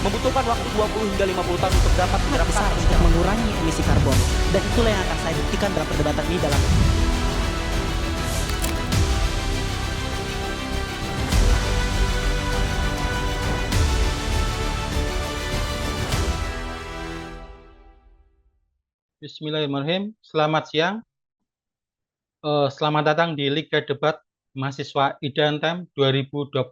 membutuhkan waktu 20 hingga 50 tahun untuk dapat Sangat besar menerapkan untuk mengurangi emisi karbon. Dan itulah yang akan saya buktikan dalam perdebatan ini dalam Bismillahirrahmanirrahim. Selamat siang. Selamat datang di Liga Debat Mahasiswa Idantime 2026.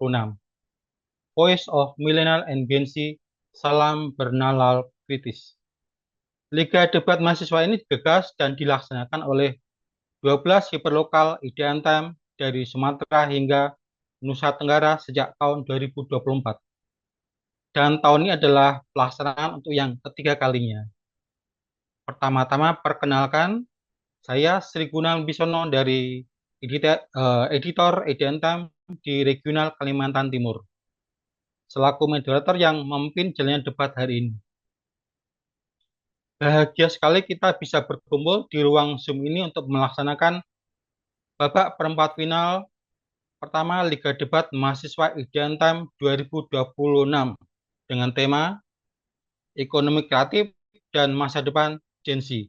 Voice of Millennial and Gen Z, salam bernalar kritis. Liga Debat Mahasiswa ini digagas dan dilaksanakan oleh 12 hiperlokal Idantime dari Sumatera hingga Nusa Tenggara sejak tahun 2024. Dan tahun ini adalah pelaksanaan untuk yang ketiga kalinya. Pertama-tama perkenalkan, saya Sri Gunawan Bisono dari editor Idantime di Regional Kalimantan Timur, selaku moderator yang memimpin jalannya debat hari ini. Bahagia sekali kita bisa berkumpul di ruang Zoom ini untuk melaksanakan babak perempat final pertama Liga Debat Mahasiswa Idantime 2026 dengan tema Ekonomi Kreatif dan Masa Depan Gen Z.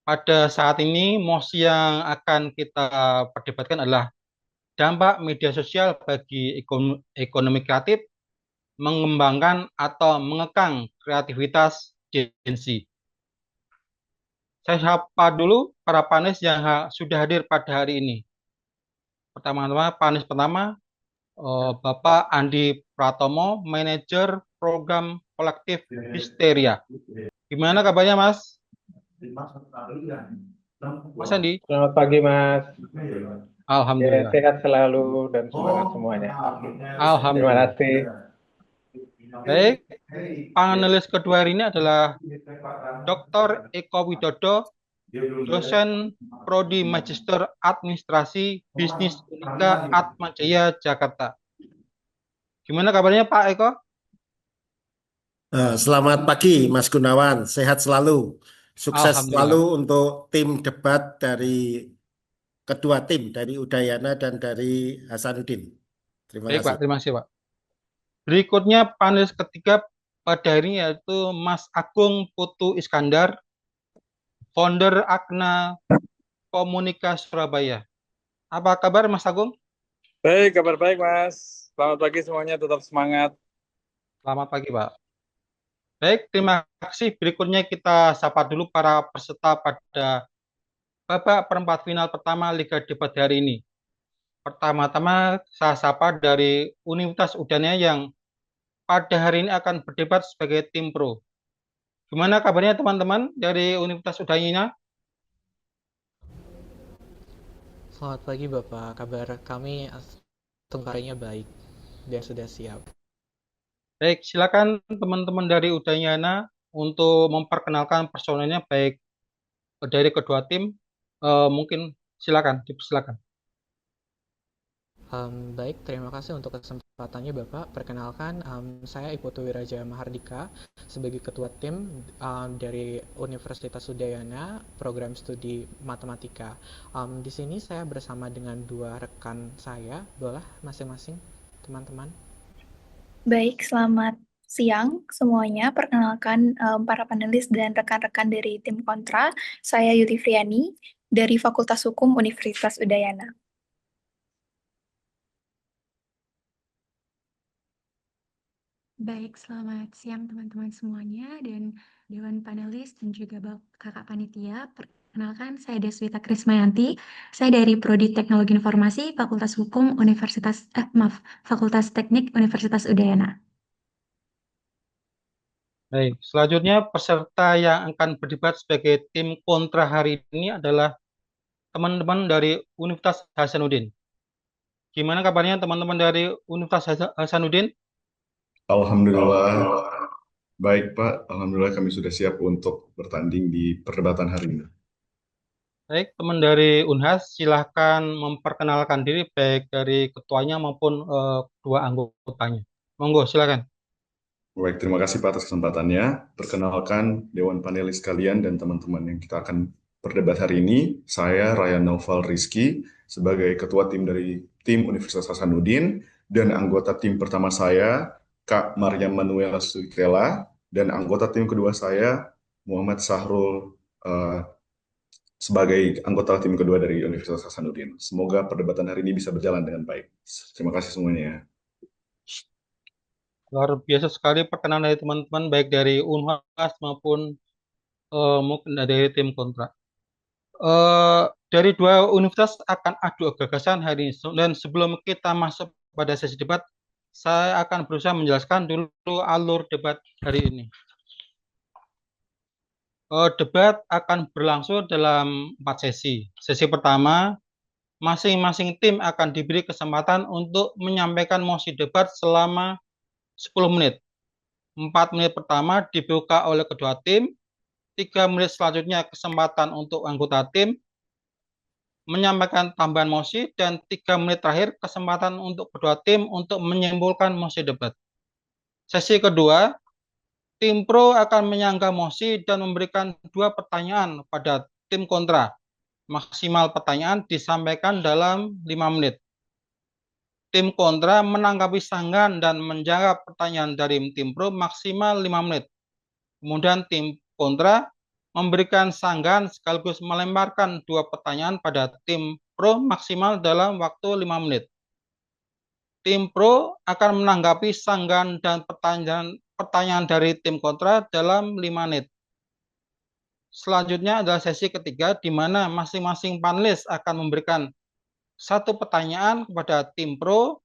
Pada saat ini, mosi yang akan kita perdebatkan adalah dampak media sosial bagi ekonomi kreatif, mengembangkan atau mengekang kreativitas Gen Z. Saya sapa dulu para panelis yang sudah hadir pada hari ini. Pertama-tama, panelis pertama, Bapak Andi Pratomo, Manajer Program Kolektif Histeria. Gimana kabarnya, Mas? Mas Andi? Selamat pagi, Mas. Alhamdulillah. Sehat selalu dan semangat semuanya. Terima Alhamdulillah. kasih. Baik, panelis kedua hari ini adalah Dr. Eko Widodo, dosen Prodi Magister Administrasi Bisnis Unika Atmajaya Jakarta. Gimana kabarnya Pak Eko? Selamat pagi Mas Gunawan, sehat selalu. Sukses Alhamdulillah. selalu untuk tim debat dari kedua tim, dari Udayana dan dari Hasanuddin. Terima Baik kasih. Pak, terima kasih Pak. Berikutnya panelis ketiga pada hari ini yaitu Mas Agung Putu Iskandar, founder Akna Komunika Surabaya. Apa kabar Mas Agung? Baik, kabar baik Mas. Selamat pagi semuanya, tetap semangat. Selamat pagi Pak. Baik, terima kasih. Berikutnya kita sapa dulu para peserta pada babak perempat final pertama Liga Debat hari ini. Pertama-tama saya sapa dari Universitas Udayana yang pada hari ini akan berdebat sebagai tim pro. Gimana kabarnya teman-teman dari Universitas Udayana? Selamat pagi Bapak, kabar kami tengkaranya baik dan sudah siap. Baik, silakan teman-teman dari Udayana untuk memperkenalkan personelnya baik dari kedua tim. Mungkin silakan, dipersilakan. Baik, terima kasih untuk kesempatannya Bapak. Perkenalkan, saya Iputu Wiraja Mahardika sebagai ketua tim dari Universitas Udayana, program studi matematika. Di sini saya bersama dengan dua rekan saya, boleh masing-masing teman-teman. Baik, selamat siang semuanya. Perkenalkan para panelis dan rekan-rekan dari tim kontra. Saya Yuti Friani dari Fakultas Hukum Universitas Udayana. Baik, selamat siang teman-teman semuanya dan Dewan Panelis dan juga kakak panitia. Perkenalkan, saya Deswita Krismayanti. Saya dari Prodi Teknologi Informasi Fakultas Hukum Fakultas Teknik Universitas Udayana. Baik, selanjutnya peserta yang akan berdebat sebagai tim kontra hari ini adalah teman-teman dari Universitas Hasanuddin. Gimana kabarnya teman-teman dari Universitas Hasanuddin? Alhamdulillah, baik Pak. Alhamdulillah kami sudah siap untuk bertanding di perdebatan hari ini. Baik, teman dari Unhas, silahkan memperkenalkan diri baik dari ketuanya maupun kedua anggotanya. Monggo, silakan. Baik, terima kasih Pak atas kesempatannya. Perkenalkan Dewan Panelis kalian dan teman-teman yang kita akan berdebat hari ini. Saya Ryan Naufal Rizky sebagai ketua tim dari tim Universitas Hasanuddin dan anggota tim pertama saya Kak Maria Manuela Sukela, dan anggota tim kedua saya, Muhammad Sahrul, sebagai anggota tim kedua dari Universitas Hasanuddin. Semoga perdebatan hari ini bisa berjalan dengan baik. Terima kasih semuanya. Luar biasa sekali perkenalan dari teman-teman, baik dari Unhas maupun mungkin dari tim kontra. Dari dua universitas akan adu gagasan hari ini. Dan sebelum kita masuk pada sesi debat, saya akan berusaha menjelaskan dulu alur debat hari ini. Debat akan berlangsung dalam 4 sesi. Sesi pertama, masing-masing tim akan diberi kesempatan untuk menyampaikan mosi debat selama 10 menit. 4 menit pertama dibuka oleh kedua tim, 3 menit selanjutnya kesempatan untuk anggota tim menyampaikan tambahan mosi, dan 3 menit terakhir kesempatan untuk kedua tim untuk menyimpulkan mosi debat. Sesi kedua, tim pro akan menyanggah mosi dan memberikan 2 pertanyaan pada tim kontra. Maksimal pertanyaan disampaikan dalam 5 menit. Tim kontra menanggapi sanggahan dan menjawab pertanyaan dari tim pro maksimal 5 menit. Kemudian tim kontra memberikan sanggahan sekaligus melemparkan 2 pertanyaan pada tim pro maksimal dalam waktu 5 menit. Tim pro akan menanggapi sanggahan dan pertanyaan dari tim kontra dalam 5 menit. Selanjutnya adalah sesi ketiga, di mana masing-masing panelis akan memberikan 1 pertanyaan kepada tim pro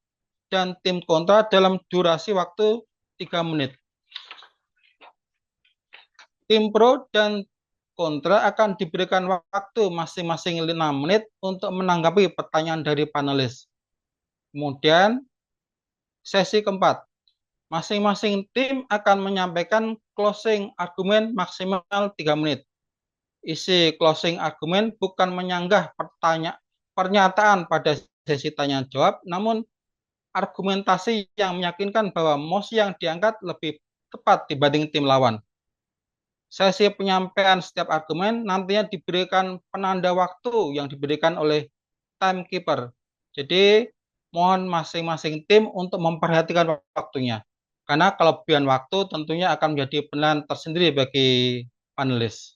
dan tim kontra dalam durasi waktu 3 menit. Tim pro dan kontra akan diberikan waktu masing-masing 5 menit untuk menanggapi pertanyaan dari panelis. Kemudian sesi keempat, masing-masing tim akan menyampaikan closing argumen maksimal 3 menit. Isi closing argumen bukan menyanggah pernyataan pada sesi tanya jawab, namun argumentasi yang meyakinkan bahwa mosi yang diangkat lebih tepat dibanding tim lawan. Sesi penyampaian setiap argumen nantinya diberikan penanda waktu yang diberikan oleh timekeeper. Jadi mohon masing-masing tim untuk memperhatikan waktunya. Karena kelebihan waktu tentunya akan menjadi penilaian tersendiri bagi panelis.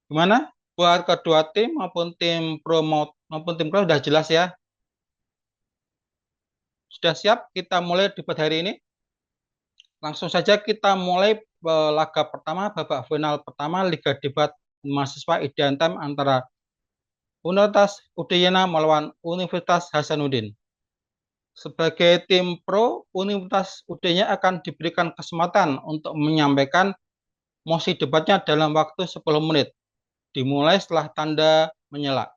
Gimana? Buat kedua tim maupun tim pro maupun tim kontra sudah jelas ya? Sudah siap kita mulai debat hari ini? Langsung saja kita mulai laga pertama, babak final pertama Liga Debat Mahasiswa Ideantem antara Universitas Udayana melawan Universitas Hasanuddin. Sebagai tim pro, Universitas Udayana akan diberikan kesempatan untuk menyampaikan mosi debatnya dalam waktu 10 menit. Dimulai setelah tanda menyala.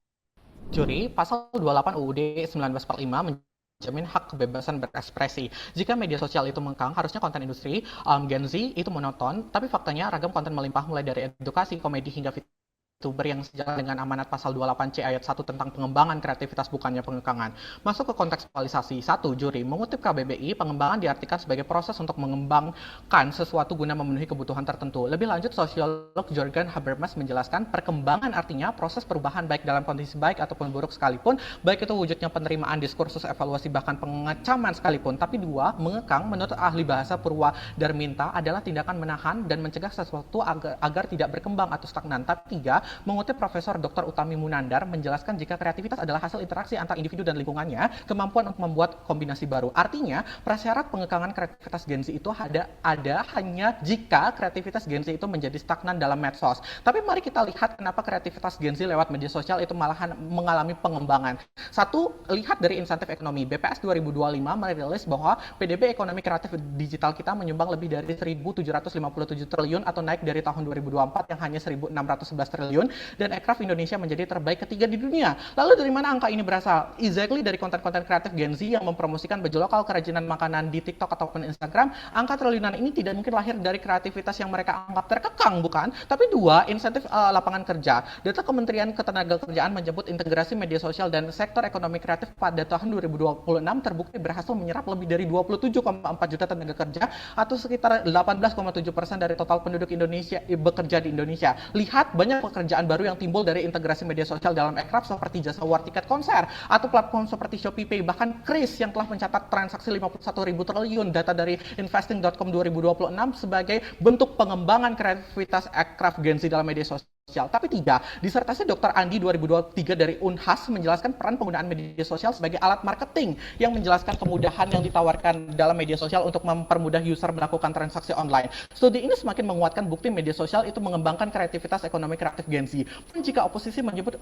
Juri, pasal 28 UUD 1945 menjamin hak kebebasan berekspresi. Jika media sosial itu mengkang, harusnya konten industri Gen Z itu monoton, tapi faktanya ragam konten melimpah mulai dari edukasi, komedi hingga YouTuber yang sejalan dengan amanat pasal 28C ayat 1 tentang pengembangan kreativitas bukannya pengekangan. Masuk ke kontekstualisasi. 1. Juri mengutip KBBI, pengembangan diartikan sebagai proses untuk mengembangkan sesuatu guna memenuhi kebutuhan tertentu. Lebih lanjut, sosiolog Jürgen Habermas menjelaskan perkembangan artinya proses perubahan baik dalam kondisi baik ataupun buruk sekalipun, baik itu wujudnya penerimaan, diskursus, evaluasi, bahkan pengecaman sekalipun. Tapi 2. Mengekang menurut ahli bahasa Purwadarminta adalah tindakan menahan dan mencegah sesuatu agar tidak berkembang atau stagnan. Tapi 3. Mengutip Profesor Dr. Utami Munandar menjelaskan jika kreativitas adalah hasil interaksi antar individu dan lingkungannya, kemampuan untuk membuat kombinasi baru. Artinya, prasyarat pengekangan kreativitas Gen Z itu ada hanya jika kreativitas Gen Z itu menjadi stagnan dalam medsos. Tapi mari kita lihat kenapa kreativitas Gen Z lewat media sosial itu malahan mengalami pengembangan. 1. Lihat dari insentif ekonomi. BPS 2025 merilis bahwa PDB ekonomi kreatif digital kita menyumbang lebih dari 1.757 triliun atau naik dari tahun 2024 yang hanya 1.611 triliun. Dan Aircraft Indonesia menjadi terbaik ketiga di dunia. Lalu dari mana angka ini berasal? Exactly dari konten-konten kreatif Gen Z yang mempromosikan baju lokal, kerajinan makanan di TikTok ataupun Instagram. Angka triliunan ini tidak mungkin lahir dari kreativitas yang mereka anggap terkekang, bukan? Tapi 2, insentif lapangan kerja. Data Kementerian Ketenagakerjaan menyebut integrasi media sosial dan sektor ekonomi kreatif pada tahun 2026 terbukti berhasil menyerap lebih dari 27,4 juta tenaga kerja atau sekitar 18,7% dari total penduduk Indonesia bekerja di Indonesia. Lihat, banyak pekerjaan pekerjaan baru yang timbul dari integrasi media sosial dalam aircraft seperti jasa war tiket konser atau platform seperti Shopee Pay, bahkan Kris yang telah mencatat transaksi 51.000 triliun data dari investing.com 2026 sebagai bentuk pengembangan kreativitas aircraft Gen Z dalam media sosial. Tapi tidak, disertasi Dr. Andi 2023 dari Unhas menjelaskan peran penggunaan media sosial sebagai alat marketing yang menjelaskan kemudahan yang ditawarkan dalam media sosial untuk mempermudah user melakukan transaksi online. Studi ini semakin menguatkan bukti media sosial itu mengembangkan kreativitas ekonomi kreatif Gen Z. Pun jika oposisi menyebut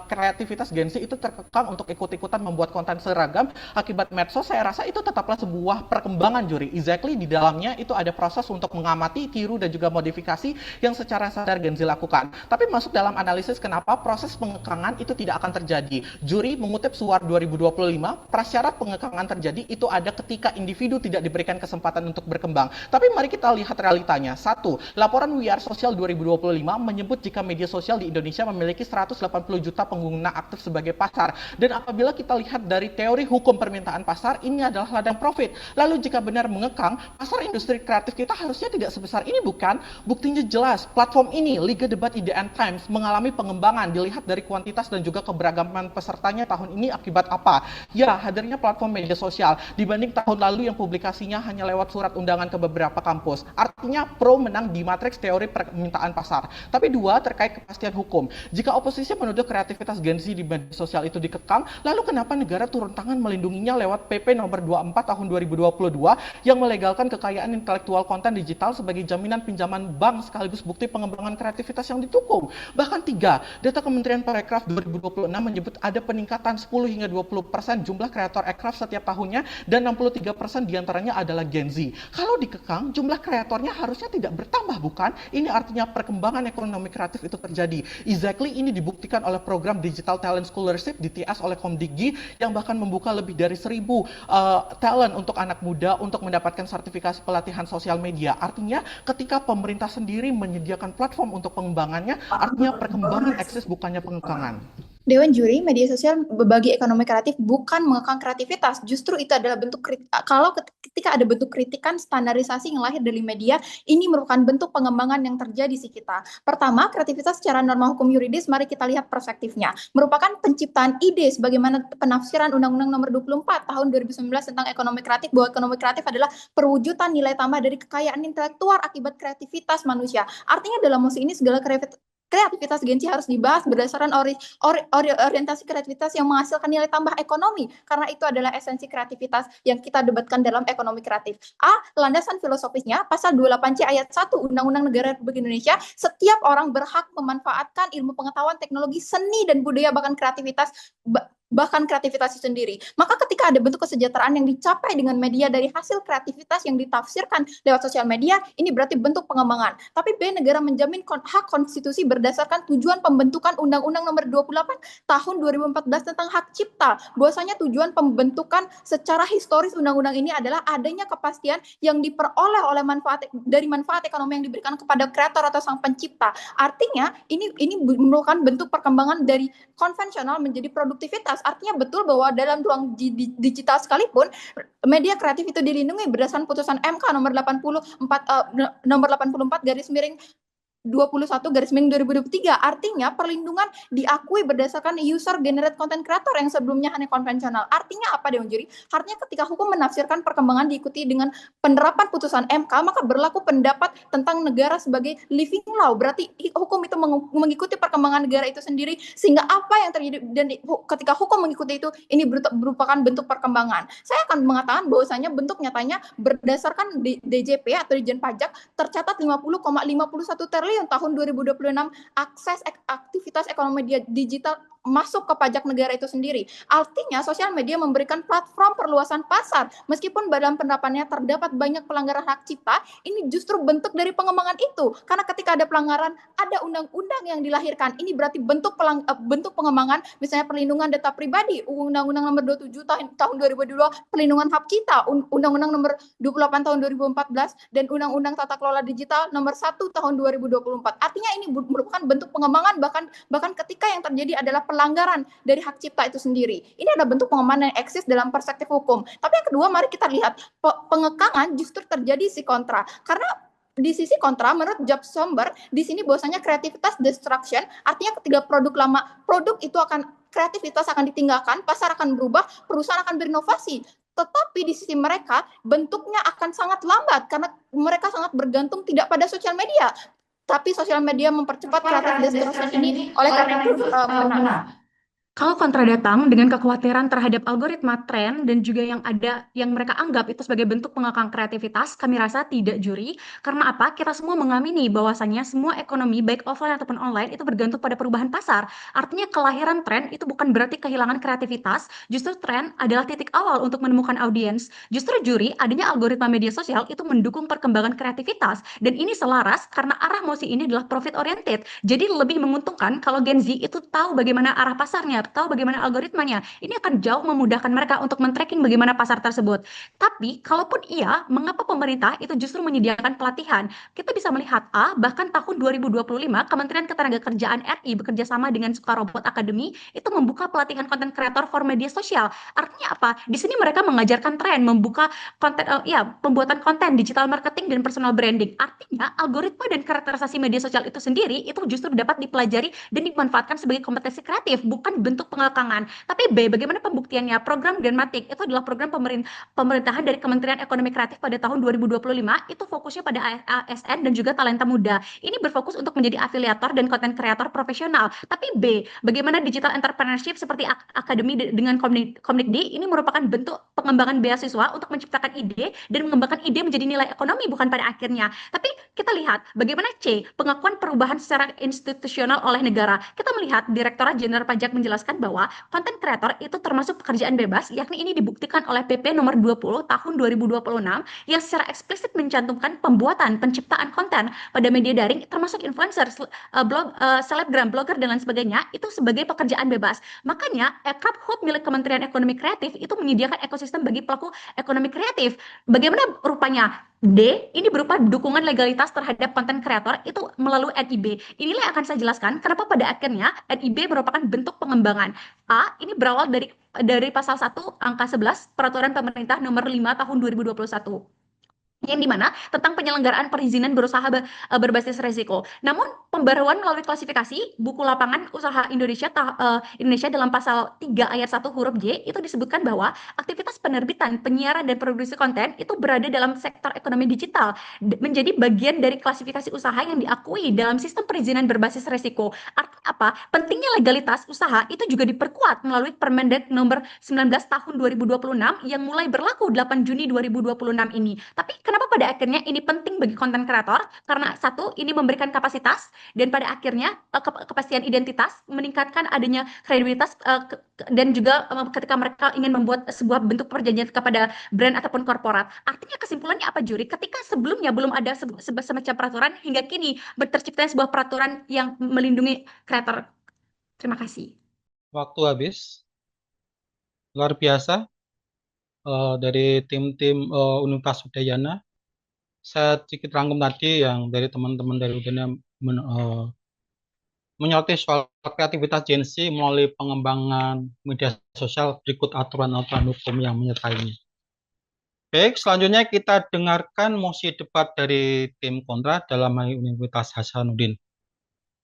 kreativitas Gen Z itu terkekang untuk ikut-ikutan membuat konten seragam akibat medsos, saya rasa itu tetaplah sebuah perkembangan juri. Exactly, di dalamnya itu ada proses untuk mengamati, tiru dan juga modifikasi yang secara sadar Gen Z lakukan. Tapi masuk dalam analisis kenapa proses pengekangan itu tidak akan terjadi. Juri mengutip Suar 2025, prasyarat pengekangan terjadi itu ada ketika individu tidak diberikan kesempatan untuk berkembang. Tapi mari kita lihat realitanya. 1. Laporan We Are Social 2025 menyebut jika media sosial di Indonesia memiliki 180 juta pengguna aktif sebagai pasar. Dan apabila kita lihat dari teori hukum permintaan pasar, ini adalah ladang profit. Lalu jika benar mengekang, pasar industri kreatif kita harusnya tidak sebesar ini, bukan? Buktinya jelas, platform ini Liga Debat IDN Times mengalami pengembangan dilihat dari kuantitas dan juga keberagaman pesertanya tahun ini akibat apa? Ya, hadirnya platform media sosial dibanding tahun lalu yang publikasinya hanya lewat surat undangan ke beberapa kampus. Artinya pro menang di matriks teori permintaan pasar. Tapi 2, terkait kepastian hukum. Jika oposisi menuduh kreativitas Gen Z di media sosial itu dikekang, lalu kenapa negara turun tangan melindunginya lewat PP nomor 24 tahun 2022 yang melegalkan kekayaan intelektual konten digital sebagai jaminan pinjaman bank sekaligus bukti pengembangan kreativitas yang didukung. Bahkan 3, data Kementerian Parekraf 2026 menyebut ada peningkatan 10 hingga 20% jumlah kreator aircraft setiap tahunnya dan 63% diantaranya adalah Gen Z. Kalau dikekang, jumlah kreatornya harusnya tidak bertambah, bukan? Ini artinya perkembangan ekonomi kreatif itu terjadi. Exactly, ini dibuktikan oleh program Digital Talent Scholarship DTS oleh Komdigi yang bahkan membuka lebih dari 1.000 talent untuk anak muda untuk mendapatkan sertifikasi pelatihan sosial media. Artinya ketika pemerintah sendiri menyediakan platform untuk pengembangannya, artinya perkembangan eksis bukannya pengekangan. Dewan Juri, media sosial bagi ekonomi kreatif bukan mengekang kreativitas, justru itu adalah bentuk ketika ada bentuk kritikan standarisasi yang lahir dari media, ini merupakan bentuk pengembangan yang terjadi di kita. Pertama, kreativitas secara norma hukum yuridis, mari kita lihat perspektifnya. Merupakan penciptaan ide sebagaimana penafsiran Undang-Undang Nomor 24 Tahun 2019 tentang ekonomi kreatif, bahwa ekonomi kreatif adalah perwujudan nilai tambah dari kekayaan intelektual akibat kreativitas manusia. Artinya dalam musik ini segala kreativitas Gen Z harus dibahas berdasarkan orientasi kreativitas yang menghasilkan nilai tambah ekonomi, karena itu adalah esensi kreativitas yang kita debatkan dalam ekonomi kreatif. Landasan filosofisnya, pasal 28C ayat 1 Undang-Undang Negara Republik Indonesia, setiap orang berhak memanfaatkan ilmu pengetahuan, teknologi, seni, dan budaya, bahkan kreativitas itu sendiri. Maka ketika ada bentuk kesejahteraan yang dicapai dengan media dari hasil kreativitas yang ditafsirkan lewat sosial media, ini berarti bentuk pengembangan. Tapi B, negara menjamin hak konstitusi berdasarkan tujuan pembentukan Undang-Undang Nomor 28 Tahun 2014 tentang hak cipta. Bahwasanya tujuan pembentukan secara historis undang-undang ini adalah adanya kepastian yang diperoleh oleh manfaat ekonomi yang diberikan kepada kreator atau sang pencipta. Artinya ini merupakan bentuk perkembangan dari konvensional menjadi produktivitas. Artinya betul bahwa dalam ruang digital sekalipun media kreatif itu dilindungi berdasarkan putusan MK nomor 84/21/2023. Artinya perlindungan diakui berdasarkan user generate content creator yang sebelumnya hanya konvensional. Artinya apa, Dewan Juri? Artinya ketika hukum menafsirkan perkembangan diikuti dengan penerapan putusan MK, maka berlaku pendapat tentang negara sebagai living law. Berarti hukum itu mengikuti perkembangan negara itu sendiri, sehingga apa yang terjadi dan ketika hukum mengikuti itu, ini merupakan bentuk perkembangan. Saya akan mengatakan bahwasanya bentuk nyatanya berdasarkan DJP atau Dijen Pajak tercatat 50,51 triliun tahun 2026 akses aktivitas ekonomi digital masuk ke pajak negara itu sendiri. Artinya sosial media memberikan platform perluasan pasar. Meskipun dalam penerapannya terdapat banyak pelanggaran hak cipta, ini justru bentuk dari pengembangan itu. Karena ketika ada pelanggaran, ada undang-undang yang dilahirkan. Ini berarti bentuk pengembangan, misalnya perlindungan data pribadi, Undang-Undang Nomor 27 tahun 2022, perlindungan hak cipta, Undang-Undang Nomor 28 tahun 2014, dan Undang-Undang Tata Kelola Digital Nomor 1 tahun 2024. Artinya ini merupakan bentuk pengembangan, bahkan ketika yang terjadi adalah pelanggaran dari hak cipta itu sendiri. Ini adalah bentuk pengembangan yang eksis dalam perspektif hukum. Tapi yang kedua, mari kita lihat pengekangan justru terjadi si kontra. Karena di sisi kontra, menurut Job Somber, di sini bahwasanya kreativitas destruction, artinya ketika produk itu kreativitas akan ditinggalkan, pasar akan berubah, perusahaan akan berinovasi. Tetapi di sisi mereka, bentuknya akan sangat lambat, karena mereka sangat bergantung tidak pada sosial media. Tapi sosial media mempercepat kreatif destruction ini, oleh karena itu benar. Kalau kontra datang dengan kekhawatiran terhadap algoritma, tren, dan juga yang mereka anggap itu sebagai bentuk pengekang kreativitas, kami rasa tidak juri. Karena apa? Kita semua mengamini bahwasannya semua ekonomi, baik offline ataupun online, itu bergantung pada perubahan pasar. Artinya kelahiran tren itu bukan berarti kehilangan kreativitas, justru tren adalah titik awal untuk menemukan audiens. Justru juri, adanya algoritma media sosial itu mendukung perkembangan kreativitas. Dan ini selaras karena arah mosi ini adalah profit oriented. Jadi lebih menguntungkan kalau Gen Z itu tahu bagaimana arah pasarnya, tahu bagaimana algoritmanya. Ini akan jauh memudahkan mereka untuk men-tracking bagaimana pasar tersebut. Tapi kalaupun iya, mengapa pemerintah itu justru menyediakan pelatihan? Kita bisa melihat bahkan tahun 2025 Kementerian Ketenagakerjaan RI bekerja sama dengan Sukarobot Academy itu membuka pelatihan konten kreator for media sosial. Artinya apa? Di sini mereka mengajarkan tren, membuka konten pembuatan konten, digital marketing dan personal branding. Artinya algoritma dan karakterisasi media sosial itu sendiri itu justru dapat dipelajari dan dimanfaatkan sebagai kompetensi kreatif, bukan bentuk pengekangan. Tapi B, bagaimana pembuktiannya? Program Grandmatic itu adalah program pemerintahan dari Kementerian Ekonomi Kreatif pada tahun 2025, itu fokusnya pada ASN dan juga talenta muda. Ini berfokus untuk menjadi afiliator dan konten kreator profesional. Tapi B, bagaimana digital entrepreneurship seperti akademi dengan Komdikdi, ini merupakan bentuk pengembangan beasiswa untuk menciptakan ide dan mengembangkan ide menjadi nilai ekonomi bukan pada akhirnya. Tapi kita lihat bagaimana C, pengakuan perubahan secara institusional oleh negara. Kita melihat Direktorat Jenderal Pajak menjelaskan bahwa konten kreator itu termasuk pekerjaan bebas, yakni ini dibuktikan oleh PP nomor 20 tahun 2026 yang secara eksplisit mencantumkan pembuatan, penciptaan konten pada media daring termasuk influencer, selebgram, blogger dan lain sebagainya itu sebagai pekerjaan bebas. Makanya Hub milik Kementerian Ekonomi Kreatif itu menyediakan ekosistem bagi pelaku ekonomi kreatif. Bagaimana rupanya? D, ini berupa dukungan legalitas terhadap konten kreator itu melalui NIB. Inilah yang akan saya jelaskan kenapa pada akhirnya NIB merupakan bentuk pengembangan. A, ini berawal dari pasal 1 angka 11 Peraturan Pemerintah nomor 5 tahun 2021. Yang dimana tentang penyelenggaraan perizinan berusaha berbasis resiko. Namun pembaruan melalui klasifikasi buku lapangan usaha Indonesia dalam pasal 3 ayat 1 huruf J itu disebutkan bahwa aktivitas penerbitan, penyiaran dan produksi konten itu berada dalam sektor ekonomi digital menjadi bagian dari klasifikasi usaha yang diakui dalam sistem perizinan berbasis resiko. Artinya apa? Pentingnya legalitas usaha itu juga diperkuat melalui Permendagri nomor 19 tahun 2026 yang mulai berlaku 8 Juni 2026 ini. Tapi kenapa pada akhirnya ini penting bagi konten kreator? Karena satu, ini memberikan kapasitas dan pada akhirnya kepastian identitas, meningkatkan adanya kredibilitas dan juga ketika mereka ingin membuat sebuah bentuk perjanjian kepada brand ataupun korporat. Artinya kesimpulannya apa juri? Ketika sebelumnya belum ada semacam peraturan, hingga kini tercipta sebuah peraturan yang melindungi kreator. Terima kasih. Waktu habis. Luar biasa. Dari tim-tim Universitas Udayana. Saya sedikit rangkum tadi yang dari teman-teman dari Udayana menyoroti soal kreativitas Gen Z melalui pengembangan media sosial berikut aturan-aturan hukum yang menyertainya. Baik, selanjutnya kita dengarkan mosi debat dari tim kontra dalam hal ini Universitas Hasanuddin.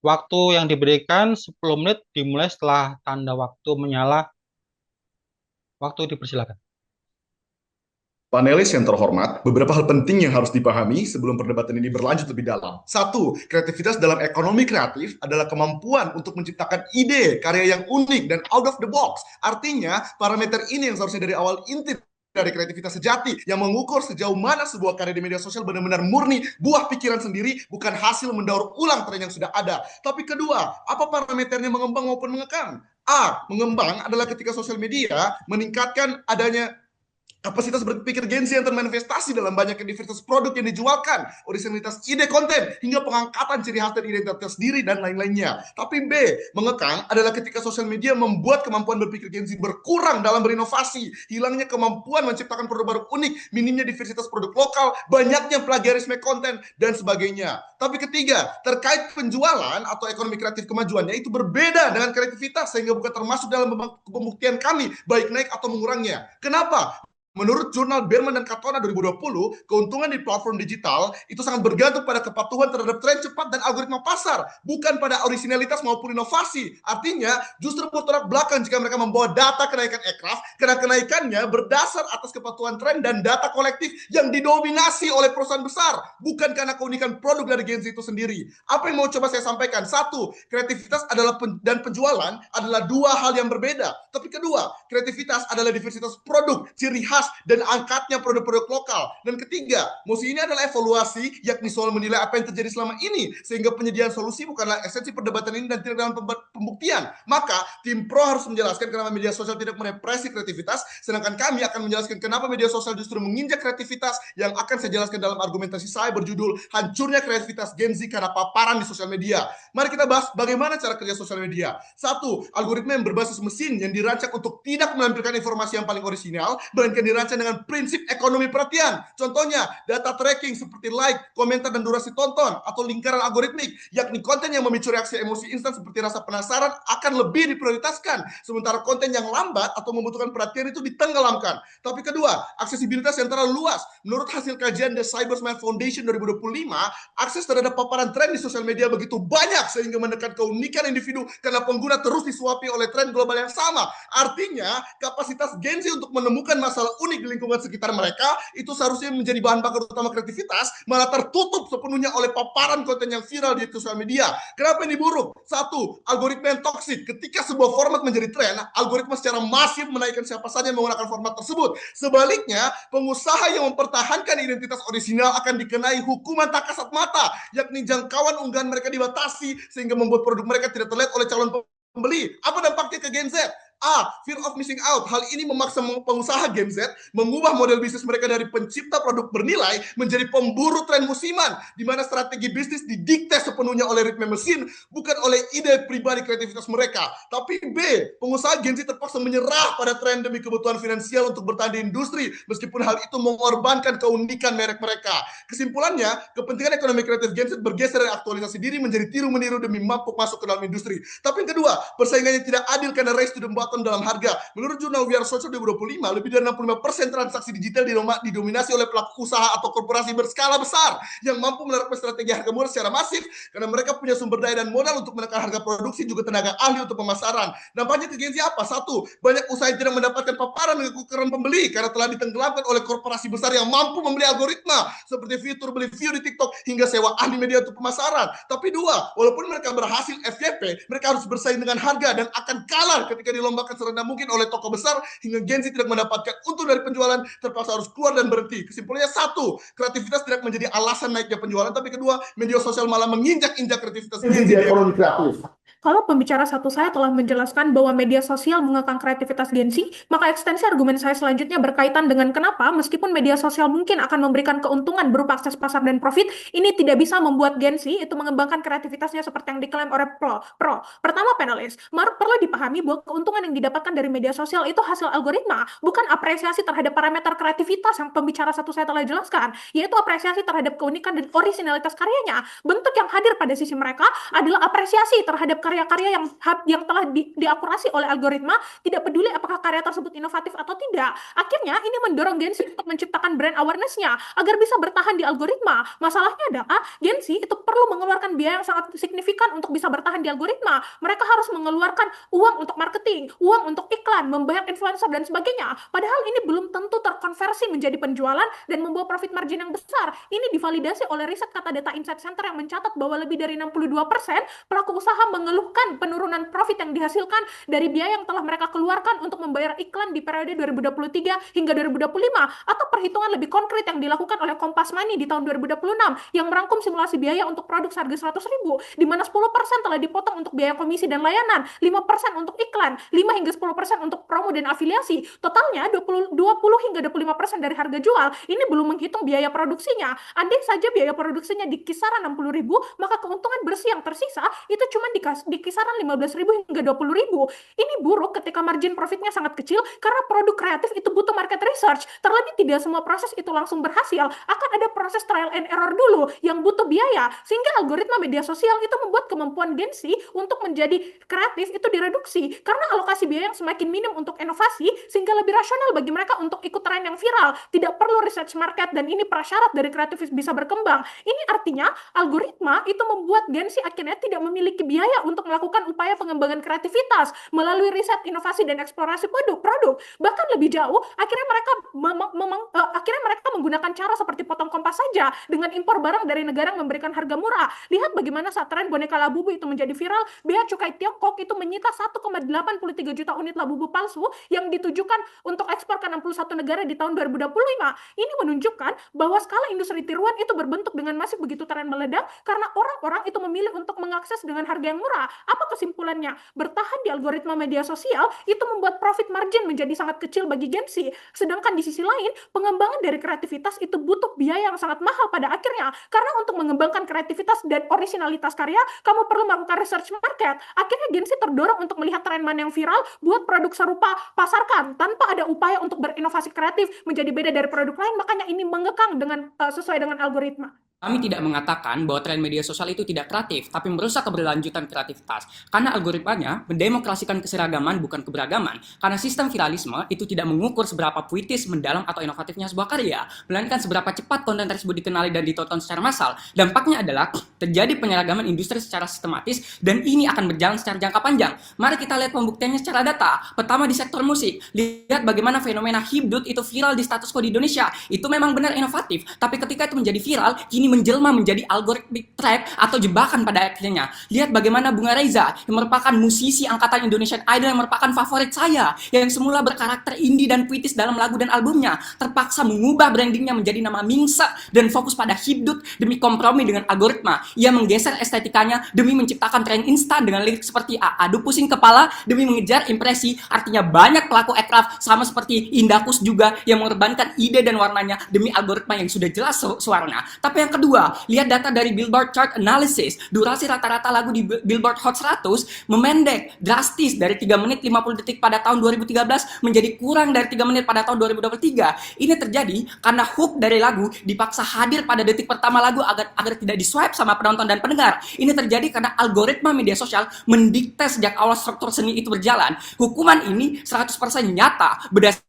Waktu yang diberikan 10 menit dimulai setelah tanda waktu menyala. Waktu dipersilakan. Panelis yang terhormat, beberapa hal penting yang harus dipahami sebelum perdebatan ini berlanjut lebih dalam. Satu, kreativitas dalam ekonomi kreatif adalah kemampuan untuk menciptakan ide, karya yang unik dan out of the box. Artinya, parameter ini yang seharusnya dari awal inti dari kreativitas sejati yang mengukur sejauh mana sebuah karya di media sosial benar-benar murni buah pikiran sendiri, bukan hasil mendaur ulang tren yang sudah ada. Tapi kedua, apa parameternya mengembang maupun mengekang? A, mengembang adalah ketika sosial media meningkatkan adanya kapasitas berpikir Gen Z yang termanifestasi dalam banyaknya diversitas produk yang dijualkan, originalitas ide konten, hingga pengangkatan ciri khas dan identitas diri dan lain-lainnya. Tapi B, mengekang adalah ketika sosial media membuat kemampuan berpikir Gen Z berkurang dalam berinovasi, hilangnya kemampuan menciptakan produk baru unik, minimnya diversitas produk lokal, banyaknya plagiarisme konten, dan sebagainya. Tapi ketiga, terkait penjualan atau ekonomi kreatif kemajuannya itu berbeda dengan kreativitas, sehingga bukan termasuk dalam pembuktian kami, baik naik atau mengurangnya. Kenapa? Menurut jurnal Berman dan Katona 2020, keuntungan di platform digital itu sangat bergantung pada kepatuhan terhadap tren cepat dan algoritma pasar, bukan pada originalitas maupun inovasi. Artinya, justru bertolak belakang jika mereka membawa data kenaikan aircraft, karena kenaikannya berdasar atas kepatuhan tren dan data kolektif yang didominasi oleh perusahaan besar, bukan karena keunikan produk dari Gen Z itu sendiri. Apa yang mau coba saya sampaikan? Satu, kreativitas dan penjualan adalah dua hal yang berbeda. Tapi kedua, kreativitas adalah diversitas produk, ciri khas dan angkatnya produk-produk lokal. Dan ketiga, mosi ini adalah evaluasi, yakni soal menilai apa yang terjadi selama ini, sehingga penyediaan solusi bukanlah esensi perdebatan ini dan tidak dalam pembuktian. Maka tim pro harus menjelaskan kenapa media sosial tidak merepresi kreativitas, sedangkan kami akan menjelaskan kenapa media sosial justru menginjak kreativitas, yang akan saya jelaskan dalam argumentasi saya berjudul Hancurnya Kreativitas Gen Z karena paparan di sosial media. Mari kita bahas bagaimana cara kerja sosial media. Satu, algoritma yang berbasis mesin yang dirancang untuk tidak menampilkan informasi yang paling orisinal, melainkan dirancang dengan prinsip ekonomi perhatian. Contohnya, data tracking seperti like, komentar, dan durasi tonton, atau lingkaran algoritmik, yakni konten yang memicu reaksi emosi instan seperti rasa penasaran akan lebih diprioritaskan, sementara konten yang lambat atau membutuhkan perhatian itu ditenggelamkan. Tapi kedua, aksesibilitas yang terlalu luas. Menurut hasil kajian The Cybersmart Foundation 2025, akses terhadap paparan tren di sosial media begitu banyak sehingga menekan keunikan individu karena pengguna terus disuapi oleh tren global yang sama. Artinya, kapasitas Gen Z untuk menemukan masalah unik di lingkungan sekitar mereka itu seharusnya menjadi bahan bakar utama kreativitas, malah tertutup sepenuhnya oleh paparan konten yang viral di sosial media. Kenapa ini buruk? Satu, algoritma yang toksik. Ketika sebuah format menjadi tren, algoritma secara masif menaikkan siapa saja yang menggunakan format tersebut. Sebaliknya, pengusaha yang mempertahankan identitas orisinal akan dikenai hukuman tak kasat mata, yakni jangkauan unggahan mereka dibatasi sehingga membuat produk mereka tidak terlihat oleh calon pembeli. Apa dampaknya ke Gen Z? A. Fear of missing out. Hal ini memaksa pengusaha Gen Z mengubah model bisnis mereka dari pencipta produk bernilai menjadi pemburu tren musiman, di mana strategi bisnis didikte sepenuhnya oleh ritme mesin, bukan oleh ide pribadi kreativitas mereka. Tapi B. Pengusaha Gen Z terpaksa menyerah pada tren demi kebutuhan finansial untuk bertahan di industri, meskipun hal itu mengorbankan keunikan merek mereka. Kesimpulannya, kepentingan ekonomi kreatif Gen Z bergeser dari aktualisasi diri menjadi tiru-meniru demi mampu masuk ke dalam industri. Tapi yang kedua, persaingannya tidak adil karena race to the bottom dalam harga. Menurut jurnal We Are Social 2025, lebih dari 65% transaksi digital didominasi oleh pelaku usaha atau korporasi berskala besar yang mampu menerapkan strategi harga murah secara masif karena mereka punya sumber daya dan modal untuk menekan harga produksi, juga tenaga ahli untuk pemasaran. Dampaknya ke Gen Z apa? Satu, banyak usaha yang tidak mendapatkan paparan dengan kekurangan pembeli karena telah ditenggelamkan oleh korporasi besar yang mampu membeli algoritma seperti fitur beli view di TikTok hingga sewa ahli media untuk pemasaran. Tapi dua, walaupun mereka berhasil FYP, mereka harus bersaing dengan harga dan akan kalah ketika dilombakan serendah mungkin oleh toko besar hingga Gen Z tidak mendapatkan untung dari penjualan, terpaksa harus keluar dan berhenti. Kesimpulannya satu, kreativitas tidak menjadi alasan naiknya penjualan, tapi kedua, media sosial malah menginjak-injak kreativitas Gen Z. Ekonomi kreatif. Kalau pembicara satu saya telah menjelaskan bahwa media sosial mengekang kreativitas Gen Z, maka ekstensi argumen saya selanjutnya berkaitan dengan kenapa meskipun media sosial mungkin akan memberikan keuntungan berupa akses pasar dan profit, ini tidak bisa membuat Gen Z itu mengembangkan kreativitasnya seperti yang diklaim oleh pro. Pertama, panelis, perlu dipahami bahwa keuntungan yang didapatkan dari media sosial itu hasil algoritma, bukan apresiasi terhadap parameter kreativitas yang pembicara satu saya telah jelaskan, yaitu apresiasi terhadap keunikan dan originalitas karyanya. Bentuk yang hadir pada sisi mereka adalah apresiasi terhadap karya-karya yang telah diakurasi oleh algoritma, tidak peduli apakah karya tersebut inovatif atau tidak. Akhirnya ini mendorong Gen Z untuk menciptakan brand awareness-nya agar bisa bertahan di algoritma. Masalahnya adalah Gen Z itu perlu mengeluarkan biaya yang sangat signifikan untuk bisa bertahan di algoritma. Mereka harus mengeluarkan uang untuk marketing, uang untuk iklan, membayar influencer dan sebagainya. Padahal ini belum tentu terkonversi menjadi penjualan dan membawa profit margin yang besar. Ini divalidasi oleh riset Kata Data Insight Center yang mencatat bahwa lebih dari 62% pelaku usaha mengeluhkan penurunan profit yang dihasilkan dari biaya yang telah mereka keluarkan untuk membayar iklan di periode 2023 hingga 2025, atau perhitungan lebih konkret yang dilakukan oleh Kompas Money di tahun 2026 yang merangkum simulasi biaya untuk produk seharga 100.000, di mana 10% telah dipotong untuk biaya komisi dan layanan, 5% untuk iklan, 5 hingga 10% untuk promo dan afiliasi. Totalnya 20 hingga 25% dari harga jual. Ini belum menghitung biaya produksinya. Andai saja biaya produksinya di kisaran 60.000, maka keuntungan bersih yang tersisa itu cuma di kisaran 15.000 hingga 20.000. Ini buruk ketika margin profitnya sangat kecil karena produk kreatif itu butuh market research. Terlebih tidak semua proses itu langsung berhasil, akan ada proses trial and error dulu yang butuh biaya, sehingga algoritma media sosial itu membuat kemampuan Gen-Z untuk menjadi kreatif itu direduksi karena alokasi biaya yang semakin minim untuk inovasi, sehingga lebih rasional bagi mereka untuk ikut tren yang viral, tidak perlu research market, dan ini prasyarat dari kreatif bisa berkembang. Ini artinya algoritma itu membuat Gen-Z akhirnya tidak memiliki biaya untuk melakukan upaya pengembangan kreativitas melalui riset, inovasi, dan eksplorasi produk. Bahkan lebih jauh, akhirnya mereka menggunakan cara seperti potong kompas saja dengan impor barang dari negara yang memberikan harga murah. Lihat bagaimana saat tren boneka Labubu itu menjadi viral, Bea Cukai Tiongkok itu menyita 1,83 juta unit Labubu palsu yang ditujukan untuk ekspor ke 61 negara di tahun 2025. Ini menunjukkan bahwa skala industri tiruan itu berbentuk dengan masif begitu tren meledak karena orang-orang itu memilih untuk mengakses dengan harga yang murah. Apa kesimpulannya? Bertahan di algoritma media sosial itu membuat profit margin menjadi sangat kecil bagi Gen-Z. Sedangkan di sisi lain, pengembangan dari kreativitas itu butuh biaya yang sangat mahal pada akhirnya. Karena untuk mengembangkan kreativitas dan originalitas karya, kamu perlu melakukan research market. Akhirnya Gen-Z terdorong untuk melihat tren mana yang viral, buat produk serupa, pasarkan tanpa ada upaya untuk berinovasi kreatif menjadi beda dari produk lain. Makanya ini mengekang dengan sesuai dengan algoritma. Kami tidak mengatakan bahwa tren media sosial itu tidak kreatif, tapi merusak keberlanjutan kreativitas. Karena algoritmanya mendemokrasikan keseragaman bukan keberagaman. Karena sistem viralisme itu tidak mengukur seberapa puitis, mendalam, atau inovatifnya sebuah karya, melainkan seberapa cepat konten tersebut dikenali dan ditonton secara massal. Dampaknya adalah terjadi penyeragaman industri secara sistematis, dan ini akan berjalan secara jangka panjang. Mari kita lihat pembuktiannya secara data. Pertama di sektor musik. Lihat bagaimana fenomena hipdut itu viral di status quo di Indonesia. Itu memang benar inovatif, tapi ketika itu menjadi viral, kini menjelma menjadi algoritmik trap atau jebakan pada akhirnya. Lihat bagaimana Bunga Reza yang merupakan musisi angkatan Indonesian Idol yang merupakan favorit saya, yang semula berkarakter indie dan puitis dalam lagu dan albumnya, terpaksa mengubah brandingnya menjadi nama Mingsa dan fokus pada hipdut demi kompromi dengan algoritma. Ia menggeser estetikanya demi menciptakan tren instan dengan lirik seperti aduh pusing kepala demi mengejar impresi. Artinya banyak pelaku aircraft sama seperti Indahkus juga yang mengorbankan ide dan warnanya demi algoritma yang sudah jelas suaranya. Tapi yang kedua, lihat data dari Billboard Chart Analysis. Durasi rata-rata lagu di Billboard Hot 100 memendek drastis dari 3 menit 50 detik pada tahun 2013 menjadi kurang dari 3 menit pada tahun 2023. Ini terjadi karena hook dari lagu dipaksa hadir pada detik pertama lagu agar tidak di-swipe sama penonton dan pendengar. Ini terjadi karena algoritma media sosial mendikte sejak awal struktur seni itu berjalan. Hukuman ini 100% nyata berdasarkan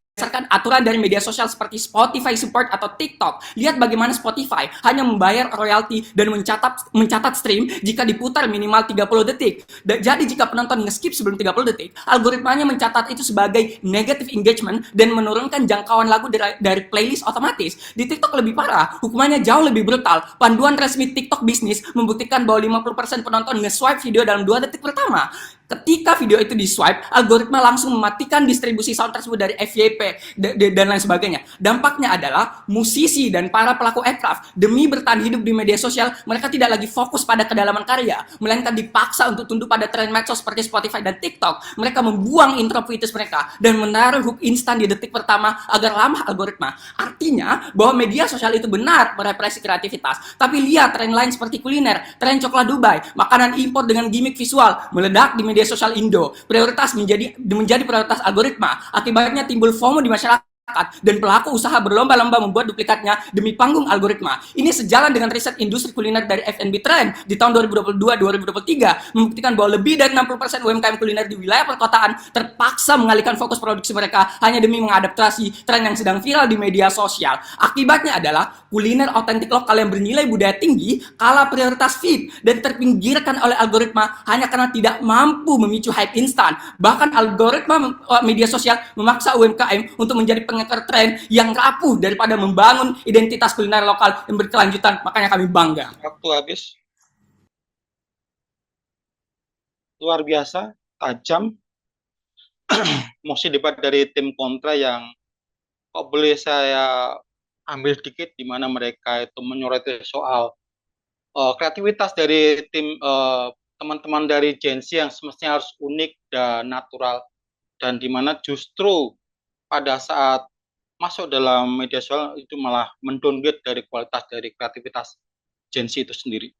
aturan dari media sosial seperti Spotify Support atau TikTok. Lihat bagaimana Spotify hanya membayar royalti dan mencatat stream jika diputar minimal 30 detik. Jadi jika penonton nge-skip sebelum 30 detik, algoritmanya mencatat itu sebagai negative engagement dan menurunkan jangkauan lagu dari playlist otomatis. Di TikTok lebih parah, hukumannya jauh lebih brutal. Panduan resmi TikTok Business membuktikan bahwa 50% penonton nge-swipe video dalam 2 detik pertama. Ketika video itu di-swipe, algoritma langsung mematikan distribusi sound tersebut dari FYP dan lain sebagainya. Dampaknya adalah musisi dan para pelaku aircraft demi bertahan hidup di media sosial, mereka tidak lagi fokus pada kedalaman karya, melainkan dipaksa untuk tunduk pada tren medsos seperti Spotify dan TikTok. Mereka membuang intro puitis mereka dan menaruh hook instan di detik pertama agar ramah algoritma. Artinya bahwa media sosial itu benar merepresi kreativitas. Tapi lihat tren lain seperti kuliner, tren coklat Dubai, makanan impor dengan gimmick visual meledak di media sosial Indo. Prioritas menjadi prioritas algoritma. Akibatnya timbul FOMO di masyarakat dan pelaku usaha berlomba-lomba membuat duplikatnya demi panggung algoritma. Ini sejalan dengan riset industri kuliner dari F&B Trend di tahun 2022-2023 membuktikan bahwa lebih dari 60% UMKM kuliner di wilayah perkotaan terpaksa mengalihkan fokus produksi mereka hanya demi mengadaptasi tren yang sedang viral di media sosial. Akibatnya adalah kuliner otentik lokal yang bernilai budaya tinggi kalah prioritas feed dan terpinggirkan oleh algoritma hanya karena tidak mampu memicu hype instan. Bahkan algoritma media sosial memaksa UMKM untuk menjadi pengekor tren yang rapuh daripada membangun identitas kuliner lokal yang berkelanjutan. Makanya kami bangga. Waktu habis. Luar biasa, tajam. Mosi debat dari tim kontra yang kok boleh saya ambil sedikit, di mana mereka itu menyoroti soal kreativitas dari tim teman-teman dari Gen Z yang semestinya harus unik dan natural, dan di mana justru pada saat masuk dalam media sosial itu malah mendowngrade dari kualitas dari kreativitas Gen Z itu sendiri.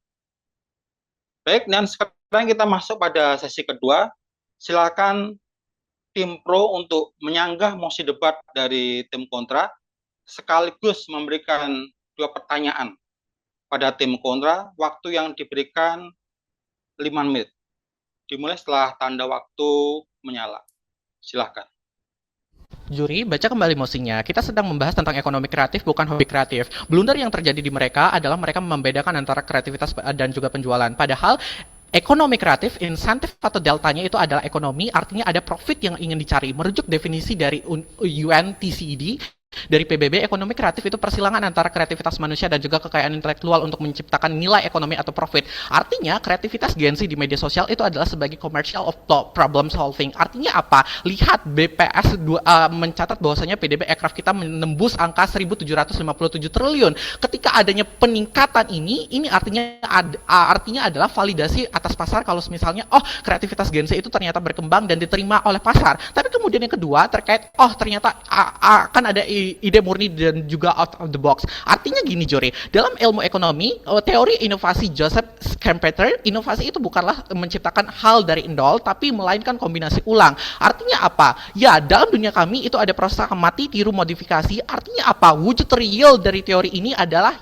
Baik, dan sekarang Sekarang kita masuk pada sesi kedua. Silakan tim pro untuk menyanggah mosi debat dari tim kontra, sekaligus memberikan 2 pertanyaan pada tim kontra. Waktu yang diberikan 5 menit. Dimulai setelah tanda waktu menyala. Silahkan. Juri, baca kembali mosinya. Kita sedang membahas tentang ekonomi kreatif, bukan hobi kreatif. Blunder yang terjadi di mereka adalah mereka membedakan antara kreativitas dan juga penjualan. Padahal ekonomi kreatif, insentif atau deltanya itu adalah ekonomi, artinya ada profit yang ingin dicari. Merujuk definisi dari UNTCED, dari PBB, ekonomi kreatif itu persilangan antara kreativitas manusia dan juga kekayaan intelektual untuk menciptakan nilai ekonomi atau profit. Artinya, kreativitas Gen Z di media sosial itu adalah sebagai commercial of problem solving. Artinya apa? Lihat BPS mencatat bahwasanya PDB aircraft kita menembus angka 1.757 triliun. Ketika adanya peningkatan ini artinya adalah validasi atas pasar kalau misalnya kreativitas Gen Z itu ternyata berkembang dan diterima oleh pasar. Tapi kemudian yang kedua terkait ternyata akan ada ide murni dan juga out of the box. Artinya gini, Jori, dalam ilmu ekonomi, teori inovasi Joseph Schumpeter, inovasi itu bukanlah menciptakan hal dari nol, tapi melainkan kombinasi ulang. Artinya apa? Ya, dalam dunia kami itu ada proses amati, tiru, modifikasi. Artinya apa? Wujud real dari teori ini adalah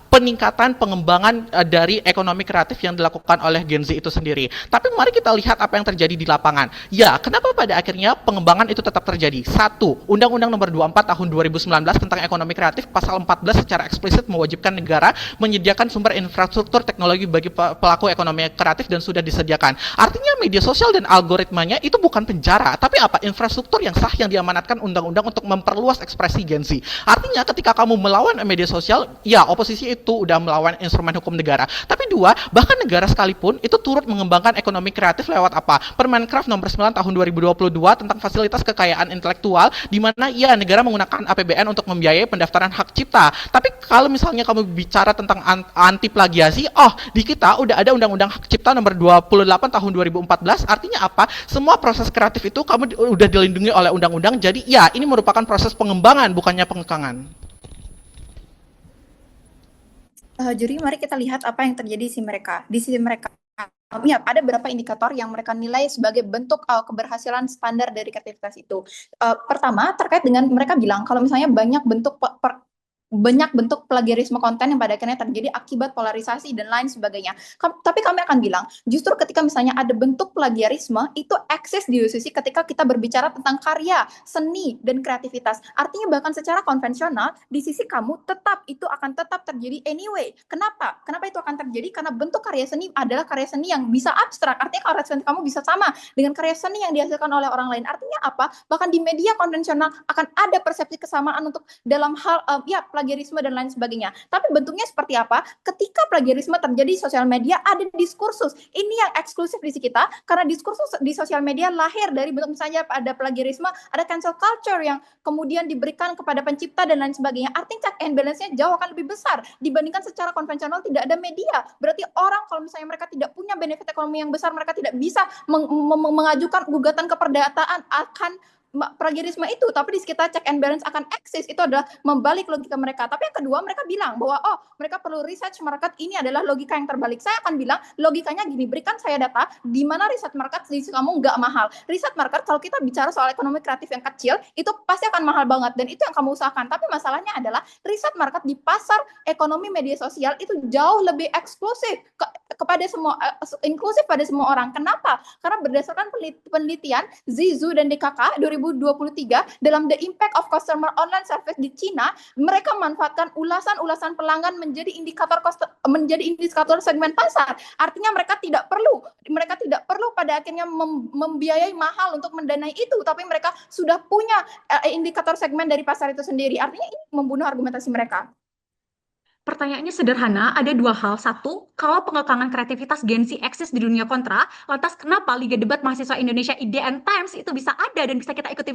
peningkatan pengembangan dari ekonomi kreatif yang dilakukan oleh Gen Z itu sendiri. Tapi mari kita lihat apa yang terjadi di lapangan. Ya, kenapa pada akhirnya pengembangan itu tetap terjadi? 1. Undang-Undang Nomor 24 Tahun 2019 tentang ekonomi kreatif pasal 14 secara eksplisit mewajibkan negara menyediakan sumber infrastruktur teknologi bagi pelaku ekonomi kreatif dan sudah disediakan. Artinya media sosial dan algoritmanya itu bukan penjara, tapi apa? Infrastruktur yang sah yang diamanatkan undang-undang untuk memperluas ekspresi Gen Z. Artinya ketika kamu melawan media sosial, ya oposisi itu udah melawan instrumen hukum negara. Tapi 2, bahkan negara sekalipun itu turut mengembangkan ekonomi kreatif lewat apa? Permenkraf Nomor 9 Tahun 2022 tentang fasilitas kekayaan intelektual, di mana negara menggunakan APBN untuk membiayai pendaftaran hak cipta. Tapi kalau misalnya kamu bicara tentang anti plagiasi, di kita udah ada Undang-Undang Hak Cipta Nomor 28 Tahun 2014. Artinya apa? Semua proses kreatif itu kamu udah dilindungi oleh undang-undang. Jadi ini merupakan proses pengembangan, bukannya pengekangan. Juri, mari kita lihat apa yang terjadi di sisi mereka. Ya, ada beberapa indikator yang mereka nilai sebagai bentuk keberhasilan standar dari kreativitas itu. Pertama, terkait dengan mereka bilang kalau misalnya banyak bentuk plagiarisme konten yang pada akhirnya terjadi akibat polarisasi dan lain sebagainya. Tapi kami akan bilang, justru ketika misalnya ada bentuk plagiarisme, itu eksis di sisi ketika kita berbicara tentang karya, seni, dan kreativitas. Artinya bahkan secara konvensional, di sisi kamu itu akan tetap terjadi anyway. Kenapa? Kenapa itu akan terjadi? Karena bentuk karya seni adalah karya seni yang bisa abstrak. Artinya karya seni kamu bisa sama dengan karya seni yang dihasilkan oleh orang lain. Artinya apa? Bahkan di media konvensional akan ada persepsi kesamaan untuk dalam hal plagiarisme dan lain sebagainya. Tapi bentuknya seperti apa? Ketika plagiarisme terjadi di sosial media, ada diskursus. Ini yang eksklusif di kita, karena diskursus di sosial media lahir dari bentuk misalnya ada plagiarisme, ada cancel culture yang kemudian diberikan kepada pencipta dan lain sebagainya. Artinya check and balance-nya jauh akan lebih besar dibandingkan secara konvensional tidak ada media. Berarti orang kalau misalnya mereka tidak punya benefit ekonomi yang besar, mereka tidak bisa mengajukan gugatan keperdataan akan plagiarisme itu, tapi di sekitar check and balance akan eksis. Itu adalah membalik logika mereka. Tapi yang kedua, mereka bilang bahwa mereka perlu research market. Ini adalah logika yang terbalik. Saya akan bilang logikanya gini, berikan saya data di mana riset market di kamu nggak mahal. Riset market kalau kita bicara soal ekonomi kreatif yang kecil, itu pasti akan mahal banget, dan itu yang kamu usahakan. Tapi masalahnya adalah riset market di pasar ekonomi media sosial itu jauh lebih eksklusif kepada semua, inklusif pada semua orang. Kenapa? Karena berdasarkan penelitian Zizou dan DKK 2023 dalam The Impact of Customer Online Service di Cina, mereka memanfaatkan ulasan-ulasan pelanggan menjadi indikator segmen pasar. Artinya mereka tidak perlu pada akhirnya membiayai mahal untuk mendanai itu, tapi mereka sudah punya indikator segmen dari pasar itu sendiri. Artinya ini membunuh argumentasi mereka. Pertanyaannya sederhana, ada dua hal. Satu, kalau pengekangan kreativitas Gen Z eksis di dunia kontra, lantas kenapa Liga Debat Mahasiswa Indonesia IDN Times itu bisa ada dan bisa kita ikuti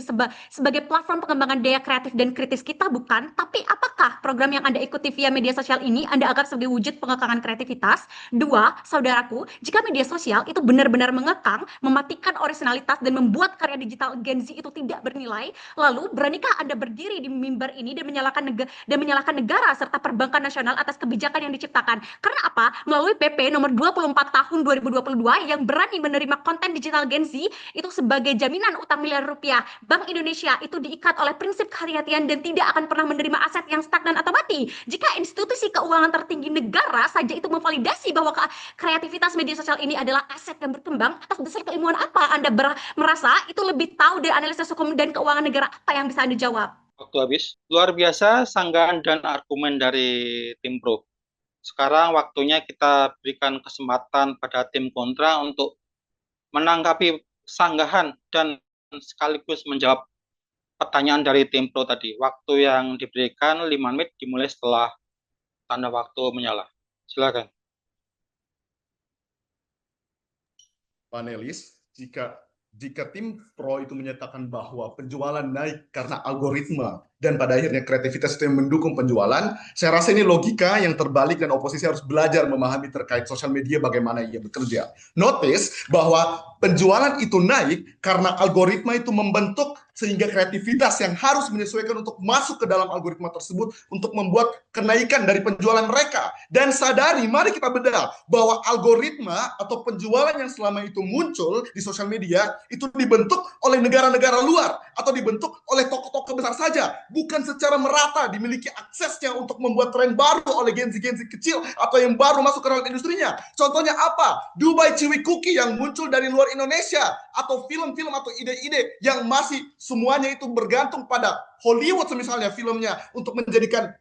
sebagai platform pengembangan daya kreatif dan kritis kita, bukan? Tapi apakah program yang Anda ikuti via media sosial ini Anda anggap sebagai wujud pengekangan kreativitas? Dua, saudaraku, jika media sosial itu benar-benar mengekang, mematikan originalitas dan membuat karya digital Gen Z itu tidak bernilai, lalu beranikah Anda berdiri di mimbar ini dan menyalahkan negara serta perbankan nasional nasional atas kebijakan yang diciptakan. Karena apa? Melalui PP nomor 24 tahun 2022 yang berani menerima konten digital Gen Z itu sebagai jaminan utang miliar rupiah. Bank Indonesia itu diikat oleh prinsip kehati-hatian dan tidak akan pernah menerima aset yang stagnan atau mati. Jika institusi keuangan tertinggi negara saja itu memvalidasi bahwa kreativitas media sosial ini adalah aset yang berkembang, atas dasar keilmuan apa Anda merasa itu lebih tahu dari analisis hukum dan keuangan negara apa yang bisa Anda jawab? Waktu habis. Luar biasa sanggahan dan argumen dari tim pro. Sekarang waktunya kita berikan kesempatan pada tim kontra untuk menanggapi sanggahan dan sekaligus menjawab pertanyaan dari tim pro tadi. Waktu yang diberikan 5 menit dimulai setelah tanda waktu menyala. Silakan. Panelis, jika tim pro itu menyatakan bahwa penjualan naik karena algoritma dan pada akhirnya kreativitas itu yang mendukung penjualan, saya rasa ini logika yang terbalik dan oposisi harus belajar memahami terkait sosial media bagaimana ia bekerja. Notice bahwa penjualan itu naik karena algoritma itu membentuk sehingga kreativitas yang harus menyesuaikan untuk masuk ke dalam algoritma tersebut untuk membuat kenaikan dari penjualan mereka. Dan sadari, mari kita bedah bahwa algoritma atau penjualan yang selama itu muncul di sosial media itu dibentuk oleh negara-negara luar atau dibentuk oleh tokoh-tokoh besar saja, bukan secara merata dimiliki aksesnya untuk membuat tren baru oleh Gen Z kecil atau yang baru masuk ke dalam industrinya. Contohnya apa? Dubai Ciwi Cookie yang muncul dari luar Indonesia, atau film-film atau ide-ide yang masih semuanya itu bergantung pada Hollywood misalnya filmnya untuk menjadikan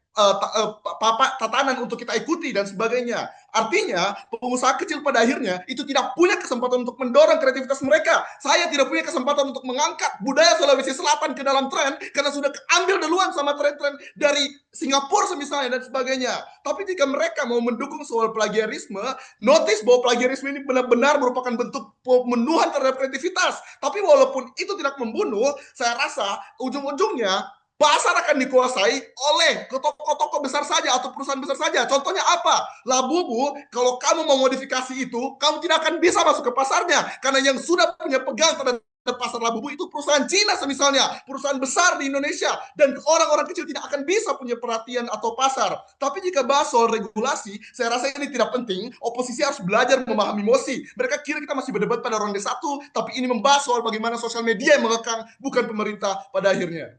tatanan untuk kita ikuti dan sebagainya. Artinya pengusaha kecil pada akhirnya itu tidak punya kesempatan untuk mendorong kreativitas mereka. Saya tidak punya kesempatan untuk mengangkat budaya Sulawesi Selatan ke dalam tren karena sudah keambil duluan sama tren-tren dari Singapura misalnya dan sebagainya. Tapi jika mereka mau mendukung soal plagiarisme, notice bahwa plagiarisme ini benar-benar merupakan bentuk pemenuhan terhadap kreativitas. Tapi walaupun itu tidak membunuh, saya rasa ujung-ujungnya pasar akan dikuasai oleh toko-toko besar saja atau perusahaan besar saja. Contohnya apa? Labubu, kalau kamu mau modifikasi itu, kamu tidak akan bisa masuk ke pasarnya. Karena yang sudah punya pegang terhadap pasar Labubu itu perusahaan Cina misalnya, perusahaan besar di Indonesia. Dan orang-orang kecil tidak akan bisa punya perhatian atau pasar. Tapi jika bahas soal regulasi, saya rasa ini tidak penting. Oposisi harus belajar memahami emosi. Mereka kira kita masih berdebat pada ronde 1, tapi ini membahas soal bagaimana sosial media yang mengekang, bukan pemerintah pada akhirnya.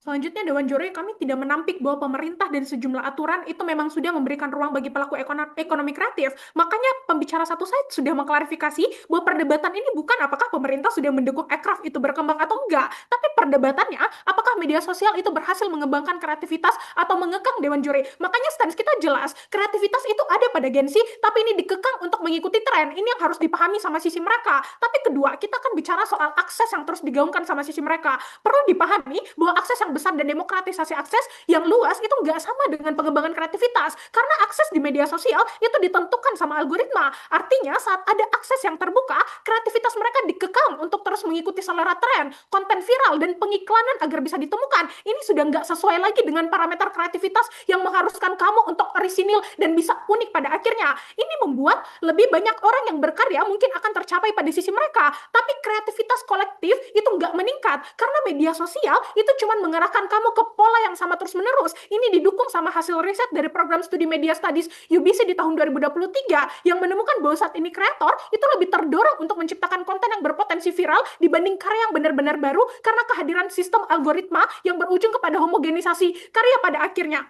Selanjutnya, Dewan Juri, kami tidak menampik bahwa pemerintah dan sejumlah aturan itu memang sudah memberikan ruang bagi pelaku ekonomi kreatif. Makanya pembicara satu saya sudah mengklarifikasi bahwa perdebatan ini bukan apakah pemerintah sudah mendukung aircraft itu berkembang atau enggak, tapi perdebatannya apakah media sosial itu berhasil mengembangkan kreativitas atau mengekang, Dewan Juri. Makanya stance kita jelas, kreativitas itu ada pada Gen Z, tapi ini dikekang untuk mengikuti tren. Ini yang harus dipahami sama sisi mereka. Tapi kedua, kita akan bicara soal akses yang terus digaungkan sama sisi mereka. Perlu dipahami bahwa akses yang besar dan demokratisasi akses yang luas itu nggak sama dengan pengembangan kreativitas, karena akses di media sosial itu ditentukan sama algoritma. Artinya saat ada akses yang terbuka, kreativitas mereka dikekang untuk terus mengikuti selera tren, konten viral, dan pengiklanan agar bisa ditemukan. Ini sudah nggak sesuai lagi dengan parameter kreativitas yang mengharuskan kamu untuk orisinil dan bisa unik pada akhirnya. Ini membuat lebih banyak orang yang berkarya mungkin akan tercapai pada sisi mereka, tapi kreativitas kolektif itu nggak meningkat, karena media sosial itu cuma mengarahkan kamu ke pola yang sama terus-menerus. Ini didukung sama hasil riset dari program studi media studies UBC di tahun 2023 yang menemukan bahwa saat ini kreator itu lebih terdorong untuk menciptakan konten yang berpotensi viral dibanding karya yang benar-benar baru karena kehadiran sistem algoritma yang berujung kepada homogenisasi karya pada akhirnya.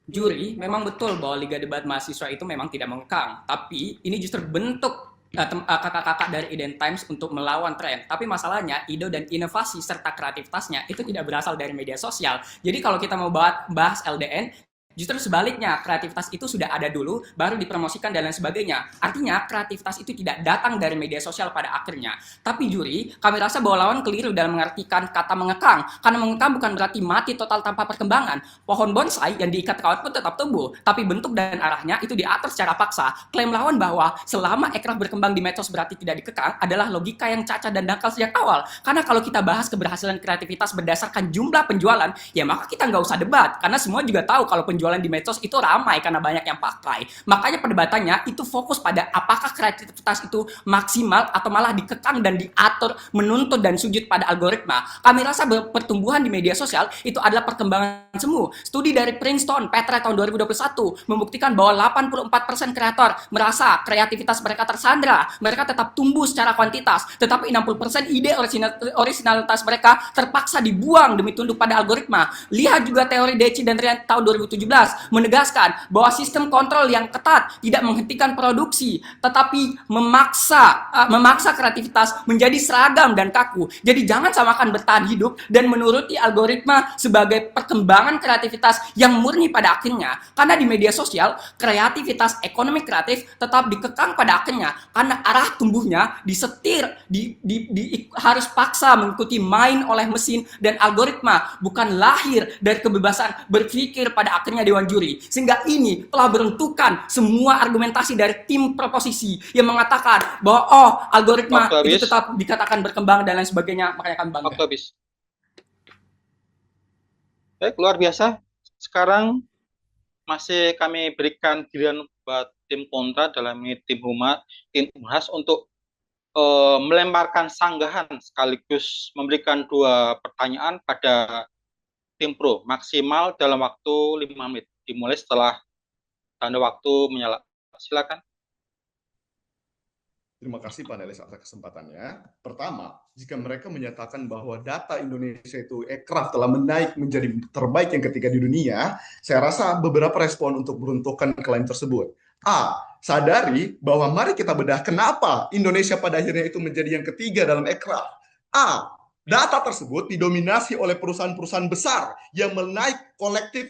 Juri, memang betul bahwa Liga Debat Mahasiswa itu memang tidak mengekang, tapi ini justru bentuk kakak-kakak dari Iden Times untuk melawan tren. Tapi masalahnya ide dan inovasi serta kreativitasnya itu tidak berasal dari media sosial. Jadi kalau kita mau bahas LDN, justru sebaliknya, kreativitas itu sudah ada dulu, baru dipromosikan dan lain sebagainya. Artinya, kreativitas itu tidak datang dari media sosial pada akhirnya. Tapi Juri, kami rasa bahwa lawan keliru dalam mengartikan kata mengekang. Karena mengekang bukan berarti mati total tanpa perkembangan. Pohon bonsai yang diikat kawat pun tetap tumbuh, tapi bentuk dan arahnya itu diatur secara paksa. Klaim lawan bahwa selama aircraft berkembang di medsos berarti tidak dikekang adalah logika yang cacat dan dangkal sejak awal. Karena kalau kita bahas keberhasilan kreativitas berdasarkan jumlah penjualan, ya maka kita nggak usah debat. Karena semua juga tahu kalau penjualan jualan di medsos itu ramai karena banyak yang pakai. Makanya perdebatannya itu fokus pada apakah kreativitas itu maksimal atau malah dikekang dan diatur, menuntut dan sujud pada algoritma. Kami rasa pertumbuhan di media sosial itu adalah perkembangan semu. Studi dari Princeton, Petra tahun 2021 membuktikan bahwa 84% kreator merasa kreativitas mereka tersandra. Mereka tetap tumbuh secara kuantitas, tetapi 60% ide originalitas mereka terpaksa dibuang demi tunduk pada algoritma. Lihat juga teori Deci dan Rian tahun 2017 menegaskan bahwa sistem kontrol yang ketat tidak menghentikan produksi, tetapi memaksa kreativitas menjadi seragam dan kaku. Jadi jangan samakan bertahan hidup dan menuruti algoritma sebagai perkembangan kreativitas yang murni pada akhirnya. Karena di media sosial, kreativitas ekonomi kreatif tetap dikekang pada akhirnya karena arah tumbuhnya disetir, harus paksa mengikuti main oleh mesin dan algoritma, bukan lahir dari kebebasan berpikir pada akhirnya Dewan Juri. Sehingga ini telah beruntukan semua argumentasi dari tim proposisi yang mengatakan bahwa algoritma itu tetap dikatakan berkembang dan lain sebagainya, makanya kami bangga. Waktu habis. Baik, luar biasa. Sekarang masih kami berikan giliran buat tim kontra, dalam ini tim Humas untuk melemparkan sanggahan sekaligus memberikan 2 pertanyaan pada tim pro maksimal dalam waktu 5 menit. Dimulai setelah tanda waktu menyala. Silakan. Terima kasih panelis atas kesempatannya. Pertama, jika mereka menyatakan bahwa data Indonesia itu aircraft telah menaik menjadi terbaik yang ketiga di dunia, saya rasa beberapa respon untuk meruntuhkan klaim tersebut. A. Sadari bahwa mari kita bedah kenapa Indonesia pada akhirnya itu menjadi yang ketiga dalam aircraft. A. Data tersebut didominasi oleh perusahaan-perusahaan besar yang menaik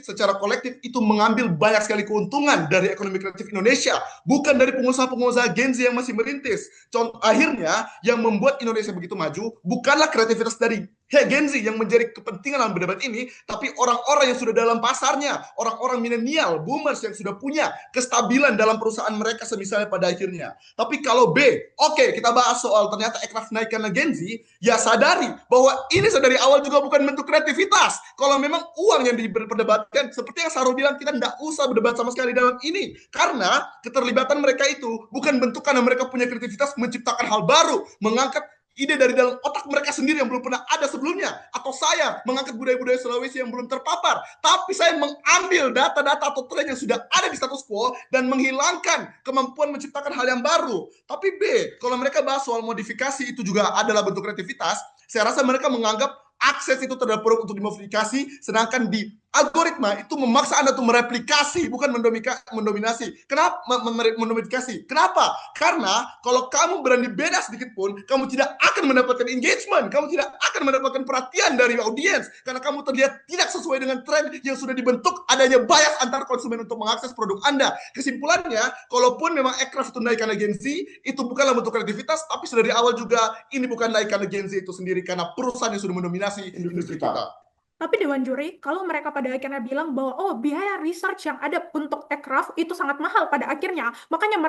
secara kolektif itu mengambil banyak sekali keuntungan dari ekonomi kreatif Indonesia, bukan dari pengusaha-pengusaha Gen Z yang masih merintis. Contoh akhirnya yang membuat Indonesia begitu maju bukanlah kreativitas dari Gen Z yang menjadi kepentingan dalam berdebat ini, tapi orang-orang yang sudah dalam pasarnya, orang-orang milenial, boomers yang sudah punya kestabilan dalam perusahaan mereka semisalnya pada akhirnya. Tapi kalau B, oke, kita bahas soal ternyata aircraft naik karena Gen Z, ya sadari bahwa ini dari awal juga bukan bentuk kreativitas. Kalau memang uang yang diperdebatkan, seperti yang Sarul bilang, kita tidak usah berdebat sama sekali dalam ini. Karena keterlibatan mereka itu bukan bentuk karena mereka punya kreativitas menciptakan hal baru, mengangkat ide dari dalam otak mereka sendiri yang belum pernah ada sebelumnya, atau saya mengangkat budaya-budaya Sulawesi yang belum terpapar, tapi saya mengambil data-data atau tren yang sudah ada di status quo dan menghilangkan kemampuan menciptakan hal yang baru. Tapi B, kalau mereka bahas soal modifikasi itu juga adalah bentuk kreativitas, saya rasa mereka menganggap akses itu terhadap produk untuk dimodifikasi, sedangkan di algoritma itu memaksa Anda untuk mereplikasi, bukan mendominasi. Kenapa? Memodifikasi. Kenapa? Karena kalau kamu berani beda sedikit pun, kamu tidak akan mendapatkan engagement, kamu tidak akan mendapatkan perhatian dari audiens, karena kamu terlihat tidak sesuai dengan tren yang sudah dibentuk, adanya bias antar konsumen untuk mengakses produk Anda. Kesimpulannya, kalaupun memang aircraft itu naik karena Gen Z, itu bukanlah bentuk kreativitas, tapi dari awal juga ini bukan naik karena Gen Z itu sendiri, karena perusahaan yang sudah mendominasi industri kita. Tapi Dewan Juri, kalau mereka pada akhirnya bilang bahwa biaya research yang ada untuk aircraft itu sangat mahal pada akhirnya, makanya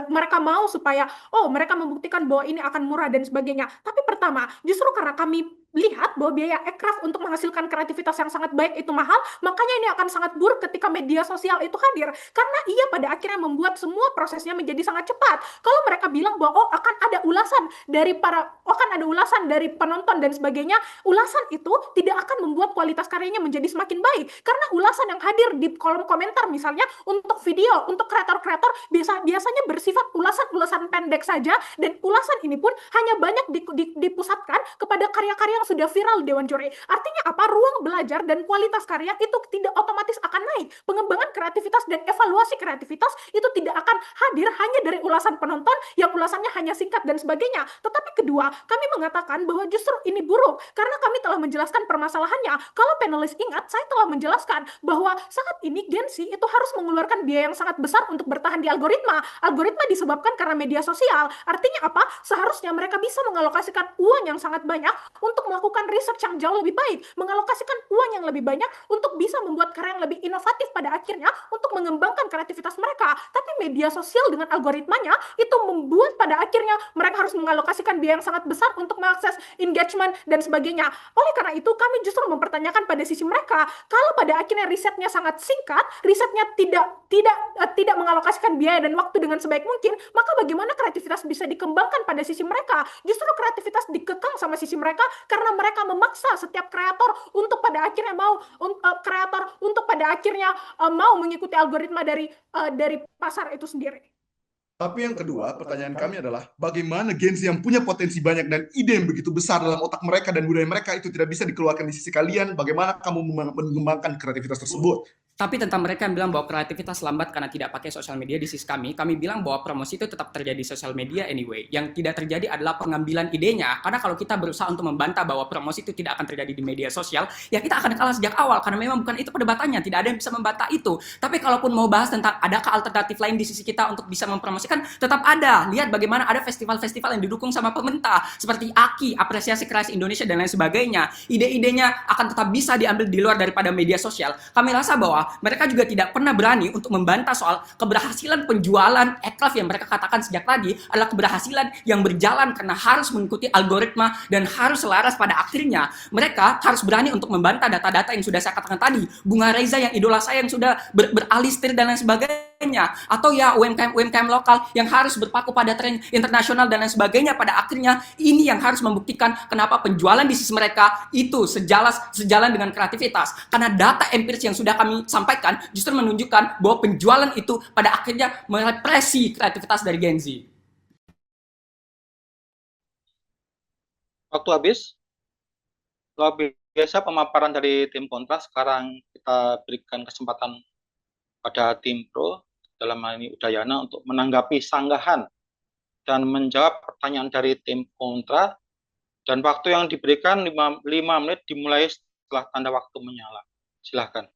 mereka mau supaya mereka membuktikan bahwa ini akan murah dan sebagainya. Tapi pertama, justru karena kami lihat bahwa biaya aircraft untuk menghasilkan kreativitas yang sangat baik itu mahal, makanya ini akan sangat buruk ketika media sosial itu hadir, karena ia pada akhirnya membuat semua prosesnya menjadi sangat cepat. Kalau mereka bilang bahwa akan ada ulasan dari penonton dan sebagainya, ulasan itu tidak akan membuat kualitas karyanya menjadi semakin baik, karena ulasan yang hadir di kolom komentar misalnya untuk video, untuk kreator-kreator biasanya bersifat ulasan pendek saja, dan ulasan ini pun hanya banyak dipusatkan kepada karya-karya yang sudah viral, Dewan Juri. Artinya apa? Ruang belajar dan kualitas karya itu tidak otomatis akan naik. Pengembangan kreativitas dan evaluasi kreativitas itu tidak akan hadir hanya dari ulasan penonton yang ulasannya hanya singkat dan sebagainya. Tetapi kedua, kami mengatakan bahwa justru ini buruk karena kami telah menjelaskan permasalahannya. Kalau panelis ingat, saya telah menjelaskan bahwa saat ini Gen Z itu harus mengeluarkan biaya yang sangat besar untuk bertahan di algoritma. Algoritma disebabkan karena media sosial. Artinya apa? Seharusnya mereka bisa mengalokasikan uang yang sangat banyak untuk melakukan research yang jauh lebih baik, mengalokasikan uang yang lebih banyak untuk bisa membuat karya yang lebih inovatif pada akhirnya untuk mengembangkan kreativitas mereka. Tapi media sosial dengan algoritmanya itu membuat pada akhirnya mereka harus mengalokasikan biaya yang sangat besar untuk mengakses engagement dan sebagainya. Oleh karena itu, kami justru mempertanyakan pada sisi mereka, kalau pada akhirnya risetnya sangat singkat, risetnya tidak mengalokasikan biaya dan waktu dengan sebaik mungkin, maka bagaimana kreativitas bisa dikembangkan pada sisi mereka? Justru kreativitas dikekang sama sisi mereka karena mereka memaksa setiap kreator untuk pada akhirnya mau mengikuti algoritma dari pasar itu sendiri. Tapi yang kedua, pertanyaan kami adalah bagaimana Gen Z yang punya potensi banyak dan ide yang begitu besar dalam otak mereka dan budaya mereka itu tidak bisa dikeluarkan di sisi kalian? Bagaimana kamu mengembangkan kreativitas tersebut? Tapi tentang mereka yang bilang bahwa kreativitas lambat karena tidak pakai sosial media, di sisi kami bilang bahwa promosi itu tetap terjadi di sosial media anyway. Yang tidak terjadi adalah pengambilan idenya. Karena kalau kita berusaha untuk membantah bahwa promosi itu tidak akan terjadi di media sosial, ya kita akan kalah sejak awal. Karena memang bukan itu perdebatannya, tidak ada yang bisa membantah itu. Tapi kalaupun mau bahas tentang adakah alternatif lain di sisi kita untuk bisa mempromosikan, tetap ada. Lihat bagaimana ada festival-festival yang didukung sama pemerintah. Seperti AKI, Apresiasi Kreasi Indonesia, dan lain sebagainya. Ide-idenya akan tetap bisa diambil di luar daripada media sosial. Kami rasa bahwa mereka juga tidak pernah berani untuk membantah soal keberhasilan penjualan aircraft yang mereka katakan sejak tadi adalah keberhasilan yang berjalan karena harus mengikuti algoritma dan harus selaras pada akhirnya. Mereka harus berani untuk membantah data-data yang sudah saya katakan tadi. Bunga Reza yang idola saya yang sudah beralih setir dan lain sebagainya. Atau ya UMKM lokal yang harus berpaku pada tren internasional dan lain sebagainya. Pada akhirnya ini yang harus membuktikan kenapa penjualan bisnis mereka itu sejalan dengan kreativitas. Karena data empiris yang sudah kami sampaikan justru menunjukkan bahwa penjualan itu pada akhirnya merepresi kreativitas dari Gen Z. Waktu habis. Luar biasa pemaparan dari tim kontra. Sekarang kita berikan kesempatan pada tim pro, dalam hal ini Udayana, untuk menanggapi sanggahan dan menjawab pertanyaan dari tim kontra. Dan waktu yang diberikan 5 menit dimulai setelah tanda waktu menyala. Silahkan.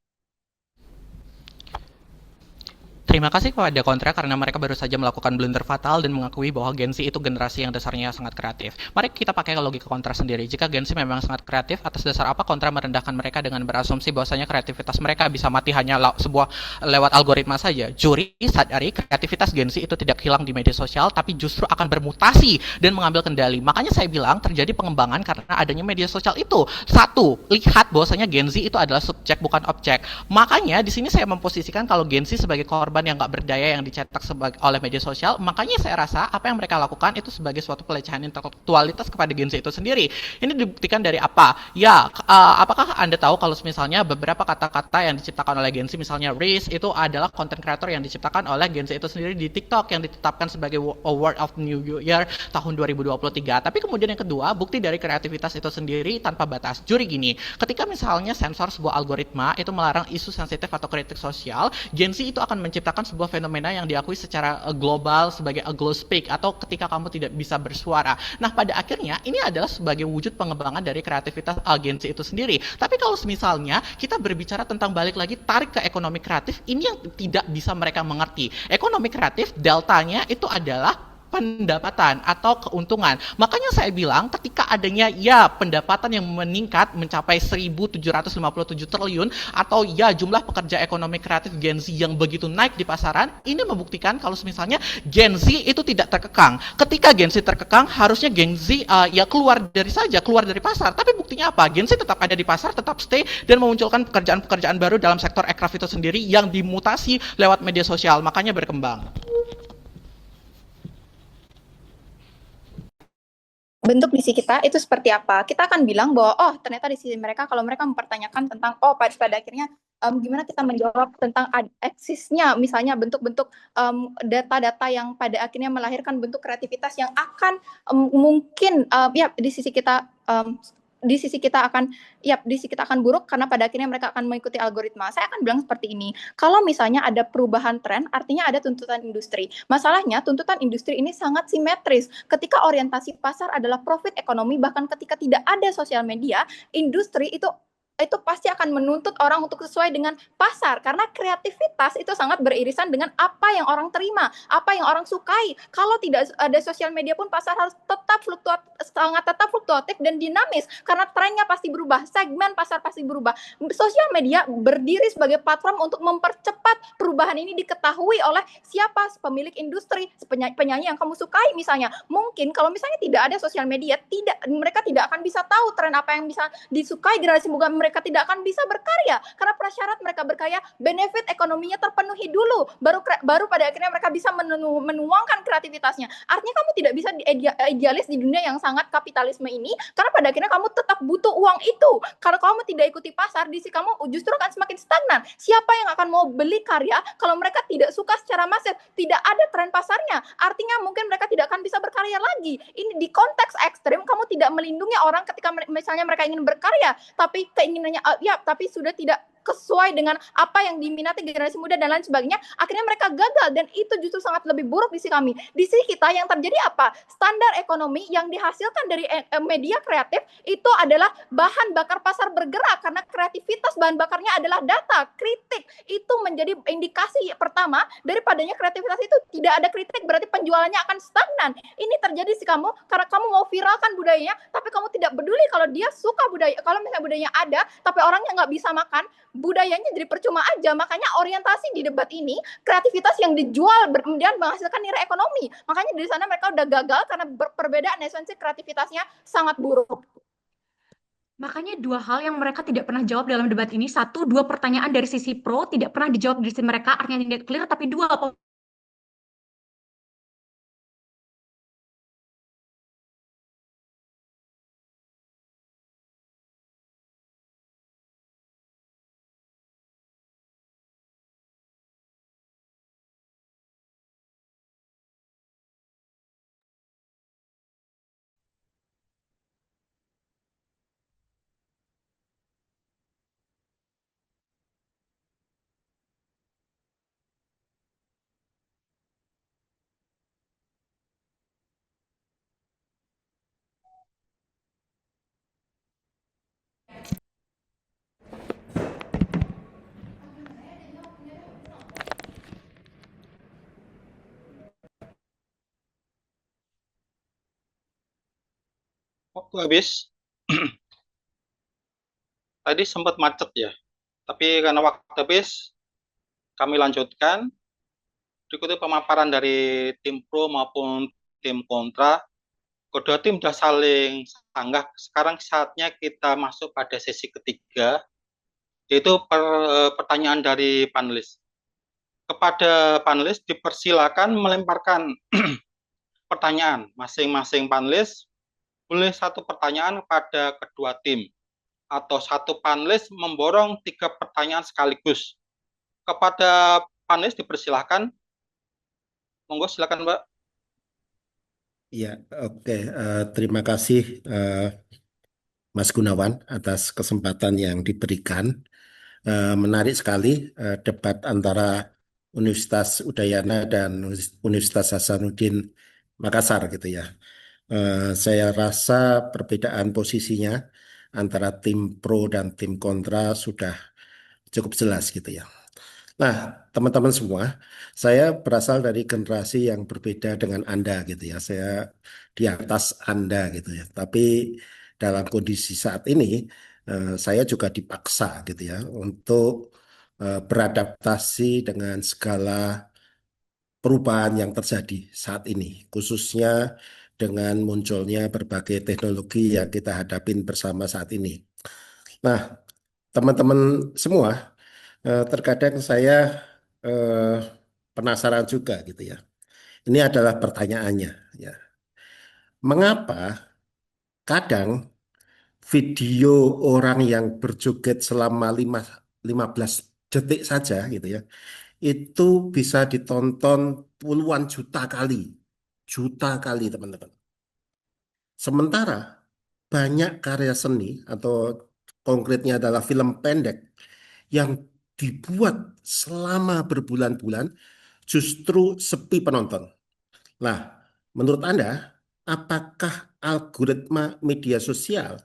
Terima kasih kepada kontra karena mereka baru saja melakukan blunder fatal dan mengakui bahwa Gen Z itu generasi yang dasarnya sangat kreatif. Mari kita pakai logika kontra sendiri. Jika Gen Z memang sangat kreatif, atas dasar apa kontra merendahkan mereka dengan berasumsi bahwasanya kreativitas mereka bisa mati hanya lewat algoritma saja? Juri sadari kreativitas Gen Z itu tidak hilang di media sosial, tapi justru akan bermutasi dan mengambil kendali. Makanya saya bilang terjadi pengembangan karena adanya media sosial itu. Satu, lihat bahwasanya Gen Z itu adalah subjek bukan objek. Makanya di sini saya memposisikan kalau Gen Z sebagai korban yang nggak berdaya yang dicetak oleh media sosial. Makanya saya rasa apa yang mereka lakukan itu sebagai suatu pelecehan intelektualitas kepada Gen Z itu sendiri. Ini dibuktikan dari apa? Ya, apakah Anda tahu kalau misalnya beberapa kata-kata yang diciptakan oleh Gen Z, misalnya Riz, itu adalah content creator yang diciptakan oleh Gen Z itu sendiri di TikTok yang ditetapkan sebagai Word of New Year tahun 2023. Tapi kemudian yang kedua, bukti dari kreativitas itu sendiri tanpa batas. Juri gini, ketika misalnya sensor sebuah algoritma itu melarang isu sensitif atau kritik sosial, Gen Z itu akan menciptakan sebuah fenomena yang diakui secara global sebagai a glow speak, atau ketika kamu tidak bisa bersuara. Nah, pada akhirnya ini adalah sebagai wujud pengembangan dari kreativitas Gen Z itu sendiri. Tapi kalau misalnya kita berbicara tentang balik lagi tarik ke ekonomi kreatif, ini yang tidak bisa mereka mengerti. Ekonomi kreatif deltanya itu adalah pendapatan atau keuntungan. Makanya saya bilang ketika adanya pendapatan yang meningkat mencapai 1.757 triliun atau jumlah pekerja ekonomi kreatif Gen Z yang begitu naik di pasaran, ini membuktikan kalau misalnya Gen Z itu tidak terkekang. Ketika Gen Z terkekang, harusnya Gen Z keluar dari pasar. Tapi buktinya apa? Gen Z tetap ada di pasar, tetap stay dan memunculkan pekerjaan-pekerjaan baru dalam sektor aircraft itu sendiri yang dimutasi lewat media sosial. Makanya berkembang. Bentuk di sisi kita itu seperti apa? Kita akan bilang bahwa ternyata di sisi mereka, kalau mereka mempertanyakan tentang pada akhirnya gimana kita menjawab tentang eksisnya misalnya bentuk-bentuk data-data yang pada akhirnya melahirkan bentuk kreativitas yang akan mungkin di sisi kita akan buruk karena pada akhirnya mereka akan mengikuti algoritma. Saya akan bilang seperti ini. Kalau misalnya ada perubahan tren, artinya ada tuntutan industri. Masalahnya tuntutan industri ini sangat simetris. Ketika orientasi pasar adalah profit ekonomi, bahkan ketika tidak ada sosial media, industri itu itu pasti akan menuntut orang untuk sesuai dengan pasar, karena kreativitas itu sangat beririsan dengan apa yang orang terima, apa yang orang sukai. Kalau tidak ada sosial media pun pasar harus sangat tetap fluktuatif dan dinamis, karena trennya pasti berubah, segmen pasar pasti berubah. Sosial media berdiri sebagai platform untuk mempercepat perubahan ini diketahui oleh siapa pemilik industri, penyanyi yang kamu sukai misalnya. Mungkin kalau misalnya tidak ada sosial media, mereka tidak akan bisa tahu tren apa yang bisa disukai generasi muda. Mereka tidak akan bisa berkarya karena prasyarat mereka berkarya, benefit ekonominya terpenuhi dulu, baru pada akhirnya mereka bisa menuangkan kreativitasnya. Artinya kamu tidak bisa idealis di dunia yang sangat kapitalisme ini, karena pada akhirnya kamu tetap butuh uang itu. Kalau kamu tidak ikuti pasar, disi kamu justru akan semakin stagnan. Siapa yang akan mau beli karya kalau mereka tidak suka secara masif, tidak ada tren pasarnya? Artinya mungkin mereka tidak akan bisa berkarya lagi. Ini di konteks ekstrim, kamu tidak melindungi orang ketika misalnya mereka ingin berkarya, tapi keinginannya tapi sudah tidak sesuai dengan apa yang diminati generasi muda dan lain sebagainya, akhirnya mereka gagal, dan itu justru sangat lebih buruk di sisi kami. Di sisi kita yang terjadi apa? Standar ekonomi yang dihasilkan dari media kreatif itu adalah bahan bakar pasar bergerak, karena kreativitas bahan bakarnya adalah data, kritik. Itu menjadi indikasi pertama daripadanya kreativitas itu tidak ada kritik, berarti penjualannya akan stagnan. Ini terjadi sih kamu, karena kamu mau viralkan budayanya, tapi kamu tidak peduli kalau dia suka budaya. Kalau misalnya budayanya ada, tapi orangnya nggak bisa makan, budayanya jadi percuma aja. Makanya orientasi di debat ini, kreativitas yang dijual kemudian menghasilkan nilai ekonomi. Makanya dari sana mereka udah gagal karena perbedaan esensi kreativitasnya sangat buruk. Makanya dua hal yang mereka tidak pernah jawab dalam debat ini. Satu, dua pertanyaan dari sisi pro tidak pernah dijawab dari sisi mereka, artinya tidak clear. Tapi dua, Waktu habis. Tadi sempat macet ya. Tapi karena waktu habis, kami lanjutkan. Berikutnya pemaparan dari tim pro maupun tim kontra. Kedua tim sudah saling sanggah. Sekarang saatnya kita masuk pada sesi ketiga, yaitu pertanyaan dari panelis. Kepada panelis dipersilakan melemparkan pertanyaan. Masing-masing panelis boleh satu pertanyaan pada kedua tim, atau satu panelis memborong 3 pertanyaan sekaligus. Kepada panelis dipersilakan. Monggo silakan, Mbak. Ya, oke. Terima kasih Mas Gunawan atas kesempatan yang diberikan. Menarik sekali debat antara Universitas Udayana dan Universitas Hasanuddin Makassar gitu ya. Saya rasa perbedaan posisinya antara tim pro dan tim kontra sudah cukup jelas gitu ya. Nah, teman-teman semua, saya berasal dari generasi yang berbeda dengan Anda gitu ya. Saya di atas Anda gitu ya. Tapi dalam kondisi saat ini, saya juga dipaksa gitu ya untuk beradaptasi dengan segala perubahan yang terjadi saat ini, khususnya dengan munculnya berbagai teknologi yang kita hadapin bersama saat ini. Nah, teman-teman semua, terkadang saya penasaran juga gitu ya. Ini adalah pertanyaannya ya. Mengapa kadang video orang yang berjoget selama 15 detik saja gitu ya, itu bisa ditonton puluhan juta kali teman-teman. Sementara banyak karya seni atau konkretnya adalah film pendek yang dibuat selama berbulan-bulan justru sepi penonton. Nah, menurut Anda, apakah algoritma media sosial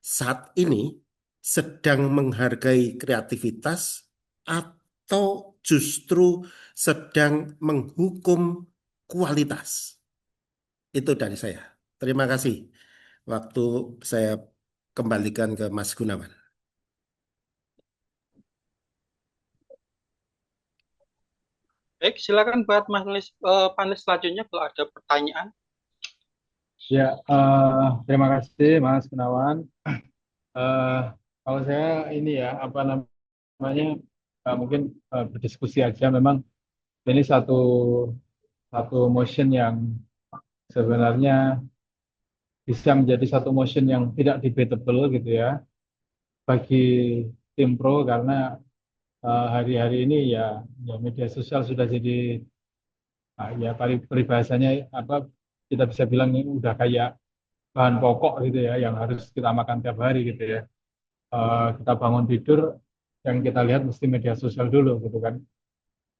saat ini sedang menghargai kreativitas atau justru sedang menghukum kualitas? Itu dari saya. Terima kasih. Waktu saya kembalikan ke Mas Gunawan. Baik, silakan buat panelis selanjutnya kalau ada pertanyaan. Ya, terima kasih Mas Gunawan. Kalau saya ini ya, apa namanya, mungkin berdiskusi aja. Memang ini satu motion yang sebenarnya bisa menjadi satu motion yang tidak debatable gitu ya bagi tim pro, karena hari-hari ini ya media sosial sudah jadi ya peribahasanya apa, kita bisa bilang ini udah kayak bahan pokok gitu ya yang harus kita makan tiap hari gitu ya. Kita bangun tidur yang kita lihat mesti media sosial dulu gitu kan.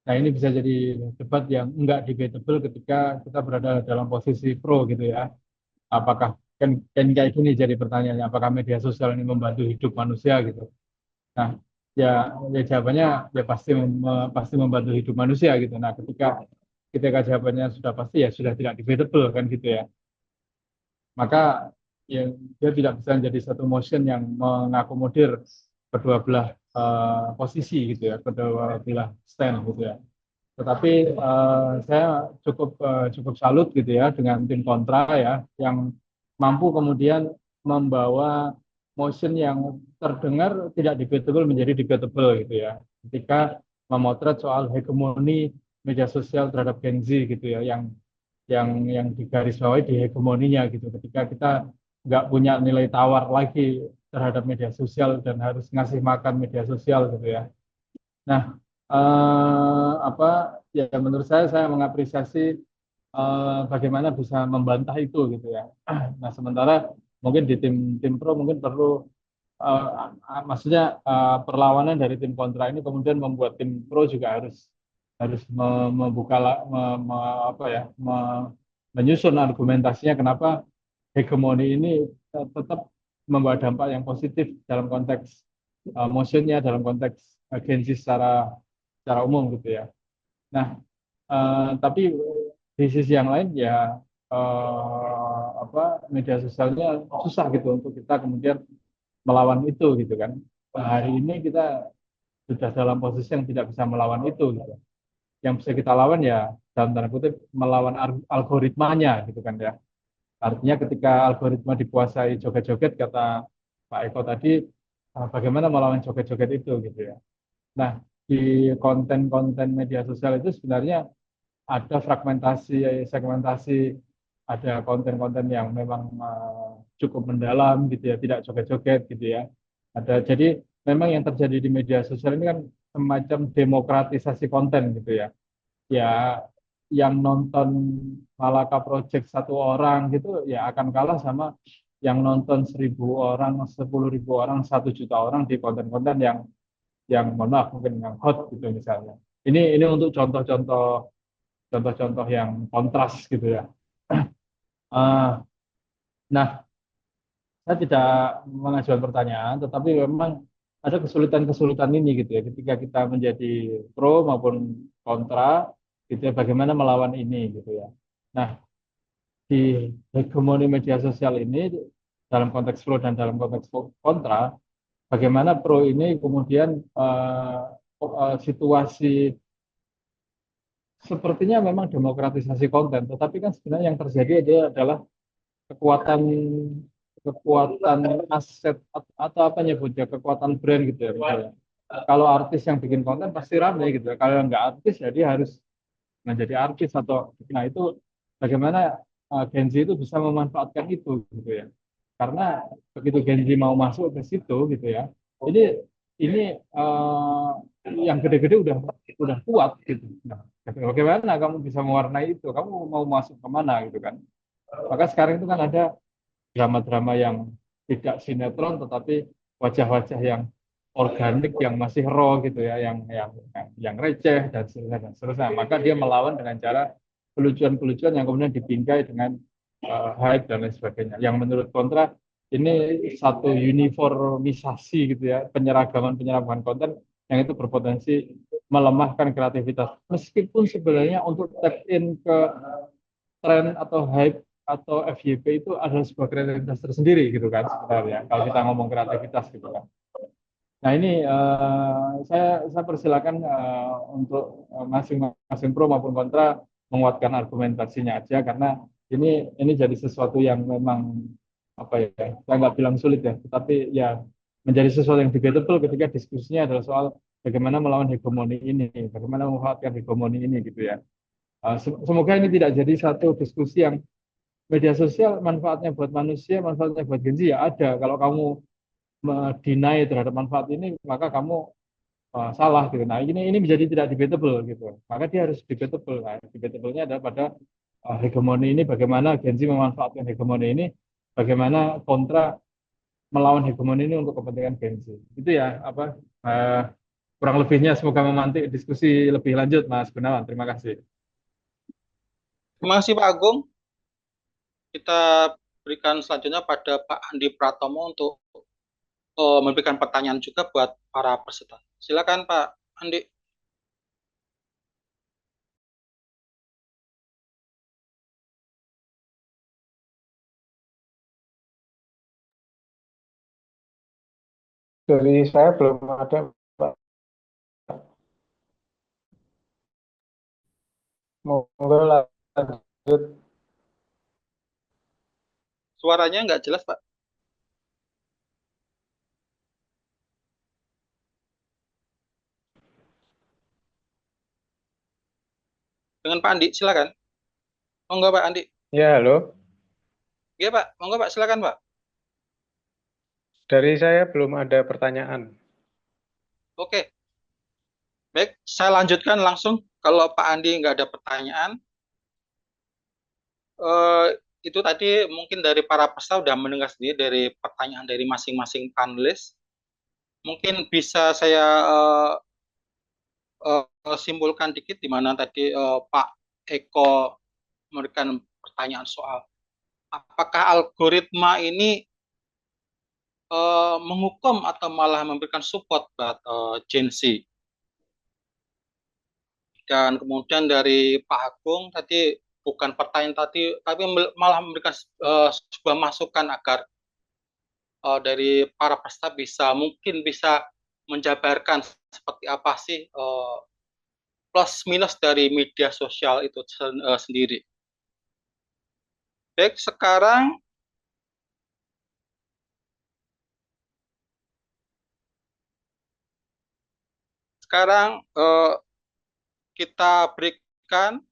Nah, ini bisa jadi debat yang enggak debatable ketika kita berada dalam posisi pro gitu ya. Apakah kan kayak gini jadi pertanyaannya, apakah media sosial ini membantu hidup manusia gitu. Nah, ya jawabannya ya pasti membantu hidup manusia gitu. Nah, ketika jawabannya sudah pasti ya sudah tidak debatable kan gitu ya. Maka ya dia tidak bisa menjadi satu motion yang mengakomodir kedua belah posisi gitu ya, kedua belah stand gitu ya. Tetapi saya cukup salut gitu ya dengan tim kontra ya yang mampu kemudian membawa motion yang terdengar tidak debatable menjadi debatable gitu ya. Ketika memotret soal hegemoni media sosial terhadap Gen Z gitu ya, yang digarisbawahi di hegemoninya gitu. Ketika kita nggak punya nilai tawar lagi terhadap media sosial dan harus ngasih makan media sosial gitu ya. Nah, ya menurut saya mengapresiasi bagaimana bisa membantah itu gitu ya. Nah, sementara mungkin di tim pro mungkin perlu maksudnya perlawanan dari tim kontra ini kemudian membuat tim pro juga harus membuka menyusun argumentasinya kenapa hegemoni ini tetap membawa dampak yang positif dalam konteks motionnya, dalam konteks Gen Z secara umum gitu ya. Nah, tapi di sisi yang lain ya media sosialnya susah gitu untuk kita kemudian melawan itu gitu kan. Hari ini kita sudah dalam posisi yang tidak bisa melawan itu gitu. Yang bisa kita lawan ya dalam tanda kutip melawan algoritmanya gitu kan ya. Artinya ketika algoritma dikuasai joget-joget kata Pak Eko tadi, bagaimana melawan joget-joget itu gitu ya. Nah, di konten-konten media sosial itu sebenarnya ada fragmentasi, segmentasi, ada konten-konten yang memang cukup mendalam gitu ya, tidak joget-joget gitu ya. Jadi memang yang terjadi di media sosial ini kan semacam demokratisasi konten gitu ya. Ya yang nonton Malaka Project 1 orang gitu ya akan kalah sama yang nonton 1.000 orang, 10.000 orang, 1 juta orang di konten-konten yang mohon maaf mungkin yang hot gitu misalnya. Ini untuk contoh-contoh yang kontras gitu ya. Nah, saya tidak mengajukan pertanyaan, tetapi memang ada kesulitan-kesulitan ini gitu ya, ketika kita menjadi pro maupun kontra, gitu ya, bagaimana melawan ini gitu ya. Nah, di hegemoni media sosial ini dalam konteks pro dan dalam konteks kontra, bagaimana pro ini kemudian situasi sepertinya memang demokratisasi konten, tetapi kan sebenarnya yang terjadi adalah kekuatan aset atau apa nyebutnya kekuatan brand gitu ya misalnya. Kalau artis yang bikin konten pasti ramai gitu ya. Kalau nggak artis ya dia harus menjadi artis atau nah itu bagaimana Gen Z itu bisa memanfaatkan itu gitu ya. Karena begitu Gen Z mau masuk ke situ gitu ya. Ini yang gede-gede udah kuat gitu. Nah, bagaimana kamu bisa mewarnai itu? Kamu mau masuk kemana gitu kan? Maka sekarang itu kan ada drama-drama yang tidak sinetron tetapi wajah-wajah yang organik yang masih raw gitu ya, yang receh dan seterusnya. Maka dia melawan dengan cara kelucuan-kelucuan yang kemudian dibingkai dengan hype dan lain sebagainya. Yang menurut kontra ini satu uniformisasi gitu ya, penyeragaman konten yang itu berpotensi melemahkan kreativitas. Meskipun sebenarnya untuk tap in ke tren atau hype atau FYP itu adalah sebuah kreativitas tersendiri gitu kan sebenarnya kalau kita ngomong kreativitas gitu kan. Nah ini saya persilakan untuk masing-masing pro maupun kontra menguatkan argumentasinya aja karena ini jadi sesuatu yang memang apa ya, saya nggak bilang sulit ya, tetapi ya menjadi sesuatu yang debatable ketika diskusinya adalah soal bagaimana melawan hegemoni ini, bagaimana memanfaatkan hegemoni ini gitu ya. Semoga ini tidak jadi satu diskusi yang media sosial manfaatnya buat manusia, manfaatnya buat Gen Z ya ada. Kalau kamu deny terhadap manfaat ini, maka kamu salah gitu. Nah ini menjadi tidak debatable gitu. Maka dia harus debatable. Nah, debatable-nya adalah pada hegemoni ini, bagaimana Gen Z memanfaatkan hegemoni ini, bagaimana kontra melawan hegemoni ini untuk kepentingan Gen Z. Itu ya apa kurang lebihnya. Semoga memantik diskusi lebih lanjut, Mas Gunawan. Terima kasih. Terima kasih Pak Agung. Kita berikan selanjutnya pada Pak Andi Pratomo untuk memberikan pertanyaan juga buat para peserta. Silakan Pak Andi. Dari saya belum ada, Pak. Monggo lanjut. Suaranya nggak jelas, Pak. Dengan Pak Andi, silakan. Monggo Pak Andi. Ya, halo. Iya Pak, monggo Pak, silakan Pak. Dari saya belum ada pertanyaan. Oke. Baik, saya lanjutkan langsung. Kalau Pak Andi nggak ada pertanyaan, itu tadi mungkin dari para peserta sudah mendengar sendiri dari pertanyaan dari masing-masing panelis. Mungkin bisa saya simpulkan dikit di mana tadi Pak Eko memberikan pertanyaan soal apakah algoritma ini menghukum atau malah memberikan support buat Gen Z. Dan kemudian dari Pak Agung tadi bukan pertanyaan tadi, tapi malah memberikan sebuah masukan agar dari para peserta mungkin bisa menjabarkan seperti apa sih plus minus dari media sosial itu sendiri. Baik, sekarang kita berikan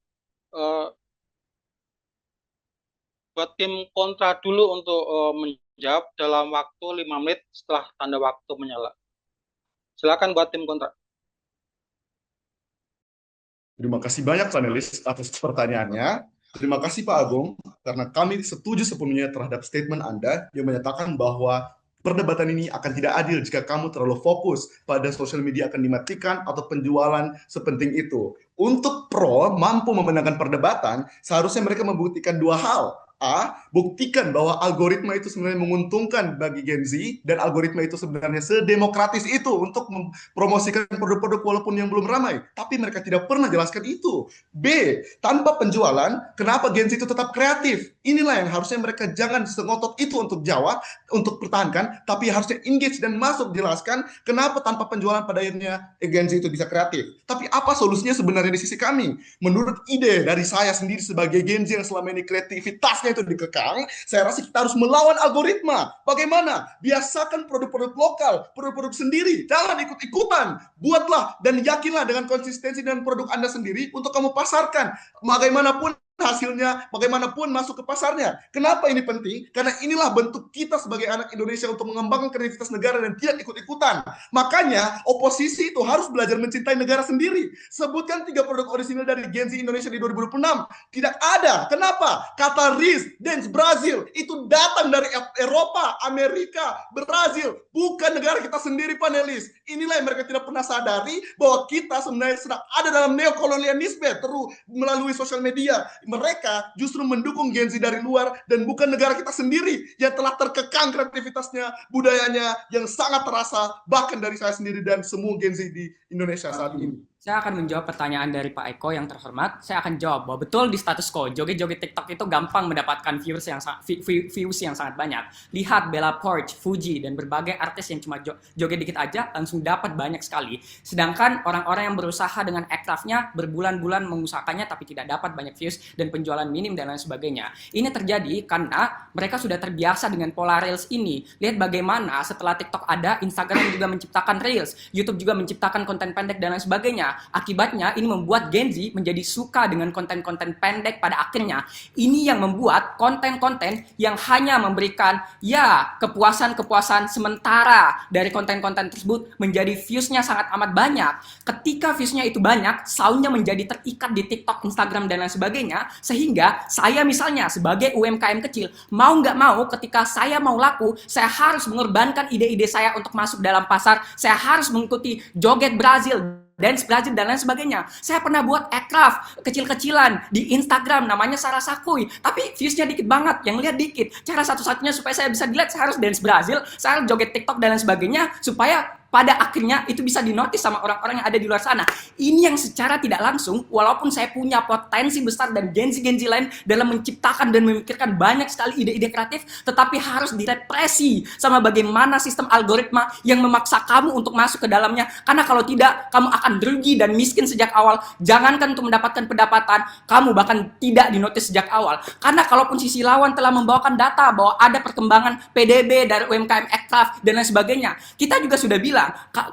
buat tim kontra dulu untuk menjawab dalam waktu 5 menit setelah tanda waktu menyala. Silakan buat tim kontra. Terima kasih banyak panelis atas pertanyaannya. Terima kasih Pak Agung, karena kami setuju sepenuhnya terhadap statement Anda yang menyatakan bahwa perdebatan ini akan tidak adil jika kamu terlalu fokus pada sosial media akan dimatikan atau penjualan sepenting itu. Untuk pro mampu memenangkan perdebatan, seharusnya mereka membuktikan dua hal. A, buktikan bahwa algoritma itu sebenarnya menguntungkan bagi Gen Z dan algoritma itu sebenarnya sedemokratis itu untuk mempromosikan produk-produk walaupun yang belum ramai. Tapi mereka tidak pernah jelaskan itu. B, tanpa penjualan, kenapa Gen Z itu tetap kreatif? Inilah yang harusnya mereka jangan sengotot itu untuk jawab, untuk pertahankan, tapi harusnya engage dan masuk jelaskan kenapa tanpa penjualan pada akhirnya Gen Z itu bisa kreatif. Tapi apa solusinya sebenarnya di sisi kami? Menurut ide dari saya sendiri sebagai Gen Z yang selama ini kreativitasnya itu dikekang, saya rasa kita harus melawan algoritma. Bagaimana? Biasakan produk-produk lokal, produk-produk sendiri. Jangan ikut-ikutan. Buatlah dan yakinlah dengan konsistensi dan produk Anda sendiri untuk kamu pasarkan. Bagaimanapun hasilnya, bagaimanapun masuk ke pasarnya. Kenapa ini penting? Karena inilah bentuk kita sebagai anak Indonesia untuk mengembangkan kreativitas negara dan tidak ikut-ikutan. Makanya oposisi itu harus belajar mencintai negara sendiri. Sebutkan 3 produk orisinil dari Gen Z Indonesia di 2026. Tidak ada. Kenapa? Kata Riz, Dance Brazil itu datang dari Eropa, Amerika, Brazil, bukan negara kita sendiri panelis. Inilah yang mereka tidak pernah sadari bahwa kita sebenarnya sedang ada dalam neokolonialisme terus melalui sosial media. mereka justru mendukung Gen Z dari luar dan bukan negara kita sendiri yang telah terkekang kreativitasnya, budayanya yang sangat terasa bahkan dari saya sendiri dan semua Gen Z di Indonesia saat ini. Saya akan menjawab pertanyaan dari Pak Eko yang terhormat. Saya akan jawab bahwa betul di status quo, joget-joget TikTok itu gampang mendapatkan views yang sangat banyak. Lihat Bella Poarch, Fuji, dan berbagai artis yang cuma joget dikit aja langsung dapat banyak sekali. Sedangkan orang-orang yang berusaha dengan aircraftnya berbulan-bulan mengusahakannya tapi tidak dapat banyak views dan penjualan minim dan lain sebagainya. Ini terjadi karena mereka sudah terbiasa dengan pola Reels ini. Lihat bagaimana setelah TikTok ada, Instagram juga menciptakan Reels, YouTube juga menciptakan konten pendek dan lain sebagainya. Akibatnya ini membuat Gen Z menjadi suka dengan konten-konten pendek pada akhirnya. Ini yang membuat konten-konten yang hanya memberikan kepuasan-kepuasan sementara dari konten-konten tersebut menjadi views-nya sangat amat banyak. Ketika views-nya itu banyak, sound-nya menjadi terikat di TikTok, Instagram, dan lain sebagainya. Sehingga saya misalnya sebagai UMKM kecil, mau nggak mau ketika saya mau laku, saya harus mengorbankan ide-ide saya untuk masuk dalam pasar. Saya harus mengikuti joget Brazil, dance Brazil, dan lain sebagainya. Saya pernah buat aircraft kecil-kecilan di Instagram, namanya Sarah Sakui. Tapi views-nya dikit banget, yang lihat dikit. Cara satu-satunya supaya saya bisa dilihat, saya harus dance Brazil, saya harus joget TikTok, dan lain sebagainya, supaya pada akhirnya itu bisa dinotis sama orang-orang yang ada di luar sana. Ini yang secara tidak langsung, walaupun saya punya potensi besar dan Gen Z lain dalam menciptakan dan memikirkan banyak sekali ide-ide kreatif, tetapi harus direpresi sama bagaimana sistem algoritma yang memaksa kamu untuk masuk ke dalamnya. Karena kalau tidak, kamu akan rugi dan miskin sejak awal. Jangankan untuk mendapatkan pendapatan, kamu bahkan tidak dinotis sejak awal. Karena kalaupun sisi lawan telah membawakan data bahwa ada perkembangan PDB dari UMKM aircraft dan lain sebagainya, kita juga sudah bilang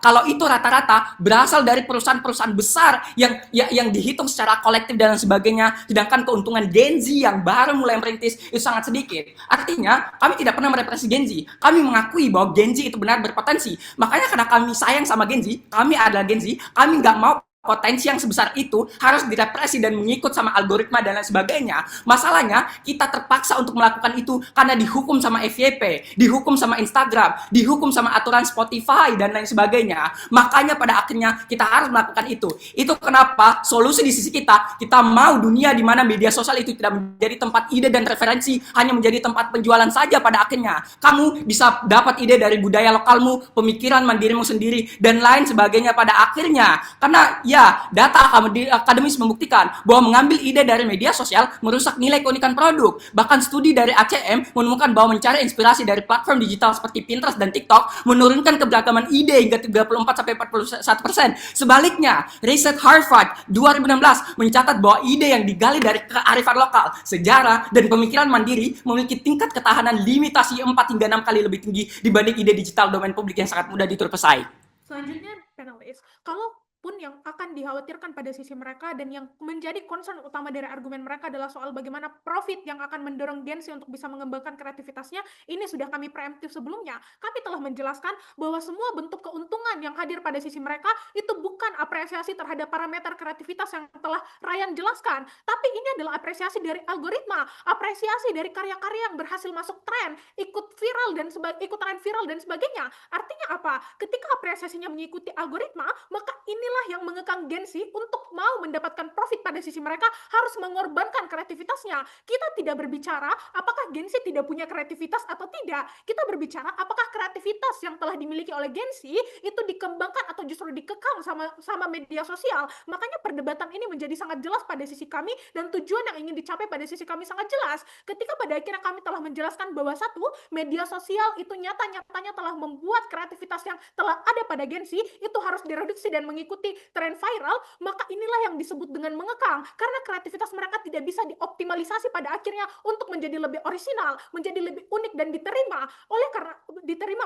kalau itu rata-rata berasal dari perusahaan-perusahaan besar yang dihitung secara kolektif dan sebagainya, sedangkan keuntungan Gen Z yang baru mulai merintis itu sangat sedikit. Artinya kami tidak pernah merepresi Gen Z, kami mengakui bahwa Gen Z itu benar berpotensi. Makanya karena kami sayang sama Gen Z, kami adalah Gen Z, kami nggak mau potensi yang sebesar itu harus direpresi dan mengikut sama algoritma dan lain sebagainya. Masalahnya, kita terpaksa untuk melakukan itu karena dihukum sama FYP, dihukum sama Instagram, dihukum sama aturan Spotify, dan lain sebagainya. Makanya pada akhirnya kita harus melakukan itu. Itu kenapa solusi di sisi kita mau dunia di mana media sosial itu tidak menjadi tempat ide dan referensi, hanya menjadi tempat penjualan saja pada akhirnya. Kamu bisa dapat ide dari budaya lokalmu, pemikiran mandirimu sendiri, dan lain sebagainya pada akhirnya. Karena data akademis membuktikan bahwa mengambil ide dari media sosial merusak nilai keunikan produk. Bahkan studi dari ACM menemukan bahwa mencari inspirasi dari platform digital seperti Pinterest dan TikTok menurunkan keberagaman ide hingga 34-41%. Sebaliknya, riset Harvard 2016 mencatat bahwa ide yang digali dari kearifan lokal, sejarah, dan pemikiran mandiri memiliki tingkat ketahanan limitasi 4 hingga 6 kali lebih tinggi dibanding ide digital domain publik yang sangat mudah diatur pesaing. Selanjutnya, panelis, kalau pun yang akan dikhawatirkan pada sisi mereka dan yang menjadi concern utama dari argumen mereka adalah soal bagaimana profit yang akan mendorong Gen Z untuk bisa mengembangkan kreativitasnya. Ini sudah kami preemptif sebelumnya. Kami telah menjelaskan bahwa semua bentuk keuntungan yang hadir pada sisi mereka itu bukan apresiasi terhadap parameter kreativitas yang telah Ryan jelaskan, tapi ini adalah apresiasi dari algoritma, apresiasi dari karya-karya yang berhasil masuk tren, ikut tren viral dan sebagainya. Artinya apa? Ketika apresiasinya mengikuti algoritma, maka inilah yang mengekang Gen Z untuk mau mendapatkan profit pada sisi mereka harus mengorbankan kreativitasnya. Kita tidak berbicara apakah Gen Z tidak punya kreativitas atau tidak. Kita berbicara apakah kreativitas yang telah dimiliki oleh Gen Z itu dikembangkan atau justru dikekang sama media sosial. Makanya perdebatan ini menjadi sangat jelas pada sisi kami dan tujuan yang ingin dicapai pada sisi kami sangat jelas. Ketika pada akhirnya kami telah menjelaskan bahwa satu, media sosial itu nyata-nyatanya telah membuat kreativitas yang telah ada pada Gen Z itu harus direduksi dan mengikuti tren viral, maka inilah yang disebut dengan mengekang, karena kreativitas mereka tidak bisa dioptimalisasi pada akhirnya untuk menjadi lebih orisinal, menjadi lebih unik dan diterima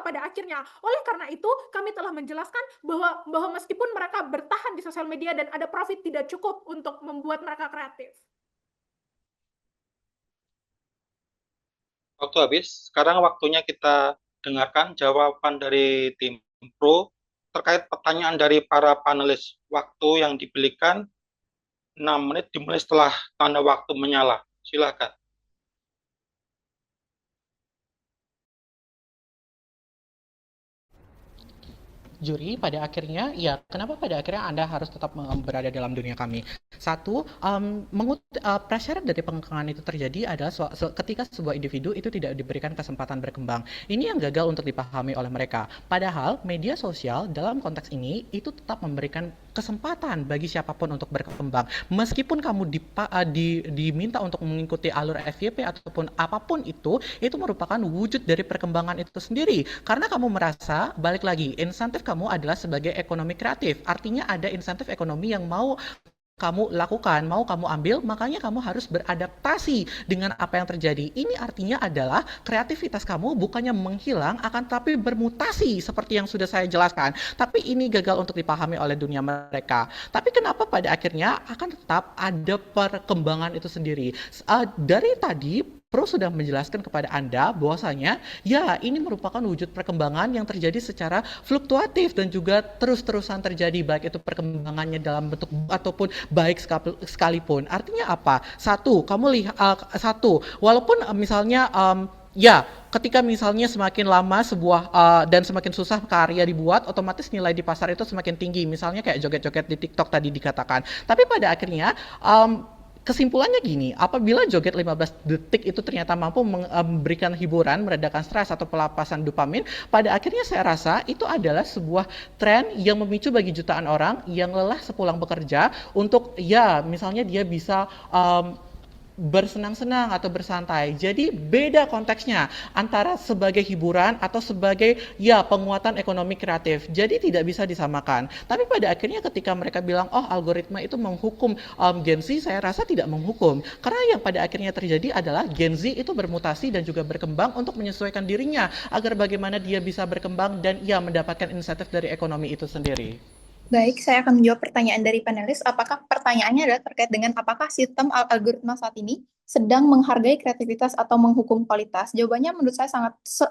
pada akhirnya. Oleh karena itu, kami telah menjelaskan bahwa meskipun mereka bertahan di sosial media dan ada profit, tidak cukup untuk membuat mereka kreatif. Waktu habis, sekarang waktunya kita dengarkan jawaban dari tim Pro terkait pertanyaan dari para panelis. Waktu yang diberikan 6 menit dimulai setelah tanda waktu menyala. Silakan. juri, pada akhirnya, ya kenapa pada akhirnya Anda harus tetap berada dalam dunia kami? Satu, prasyarat dari pengekangan itu terjadi adalah ketika sebuah individu itu tidak diberikan kesempatan berkembang. Ini yang gagal untuk dipahami oleh mereka. Padahal media sosial dalam konteks ini itu tetap memberikan kesempatan bagi siapapun untuk berkembang. Meskipun kamu diminta untuk mengikuti alur FYP ataupun apapun itu merupakan wujud dari perkembangan itu sendiri. Karena kamu merasa, balik lagi, insentif kamu adalah sebagai ekonomi kreatif. Artinya ada insentif ekonomi yang mau kamu lakukan, mau kamu ambil, makanya kamu harus beradaptasi dengan apa yang terjadi. Ini artinya adalah kreativitas kamu bukannya menghilang, akan tapi bermutasi seperti yang sudah saya jelaskan. Tapi ini gagal untuk dipahami oleh dunia mereka. Tapi kenapa pada akhirnya akan tetap ada perkembangan itu sendiri? Dari tadi, Pro sudah menjelaskan kepada Anda bahwasanya ya ini merupakan wujud perkembangan yang terjadi secara fluktuatif dan juga terus-terusan terjadi, baik itu perkembangannya dalam bentuk ataupun baik sekalipun. Artinya apa? Satu, walaupun misalnya ya, ketika misalnya semakin lama sebuah dan semakin susah karya dibuat, otomatis nilai di pasar itu semakin tinggi. Misalnya kayak joget-joget di TikTok tadi dikatakan. Tapi pada akhirnya kesimpulannya gini, apabila joget 15 detik itu ternyata mampu memberikan hiburan, meredakan stres atau pelepasan dopamin, pada akhirnya saya rasa itu adalah sebuah tren yang memicu bagi jutaan orang yang lelah sepulang bekerja untuk ya misalnya dia bisa bersenang-senang atau bersantai. Jadi beda konteksnya antara sebagai hiburan atau sebagai ya penguatan ekonomi kreatif. Jadi tidak bisa disamakan. Tapi pada akhirnya ketika mereka bilang algoritma itu menghukum Gen Z, saya rasa tidak menghukum. Karena yang pada akhirnya terjadi adalah Gen Z itu bermutasi dan juga berkembang untuk menyesuaikan dirinya agar bagaimana dia bisa berkembang dan ia mendapatkan insentif dari ekonomi itu sendiri. Baik, saya akan menjawab pertanyaan dari panelis. Apakah pertanyaannya adalah terkait dengan apakah sistem algoritma saat ini sedang menghargai kreativitas atau menghukum kualitas? Jawabannya menurut saya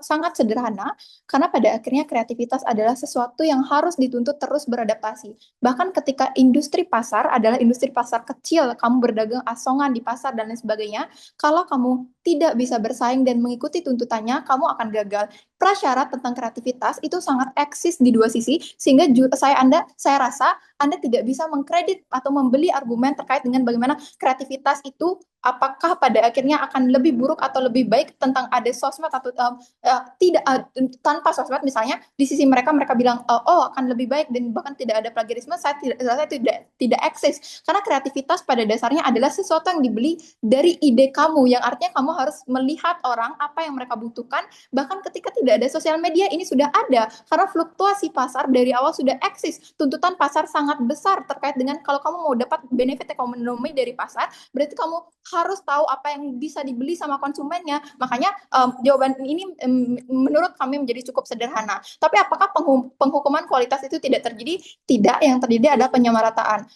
sangat sederhana, karena pada akhirnya kreativitas adalah sesuatu yang harus dituntut terus beradaptasi. Bahkan ketika industri pasar adalah industri pasar kecil, kamu berdagang asongan di pasar dan lain sebagainya, kalau kamu tidak bisa bersaing dan mengikuti tuntutannya, kamu akan gagal. Prasyarat tentang kreativitas itu sangat eksis di dua sisi, sehingga saya rasa Anda tidak bisa mengkredit atau membeli argumen terkait dengan bagaimana kreativitas itu apakah pada akhirnya akan lebih buruk atau lebih baik tentang ada sosmed atau tidak tanpa sosmed. Misalnya di sisi mereka bilang akan lebih baik dan bahkan tidak ada plagiarisme. Saya tidak eksis, karena kreativitas pada dasarnya adalah sesuatu yang dibeli dari ide kamu, yang artinya kamu harus melihat orang apa yang mereka butuhkan. Bahkan ketika tidak ada sosial media, ini sudah ada, karena fluktuasi pasar dari awal sudah eksis. Tuntutan pasar sangat besar terkait dengan kalau kamu mau dapat benefit ekonomi dari pasar, berarti kamu harus tahu apa yang bisa dibeli sama konsumennya. Makanya jawaban ini menurut kami menjadi cukup sederhana. Tapi apakah penghukuman kualitas itu tidak terjadi? Tidak, yang terjadi adalah penyamarataan.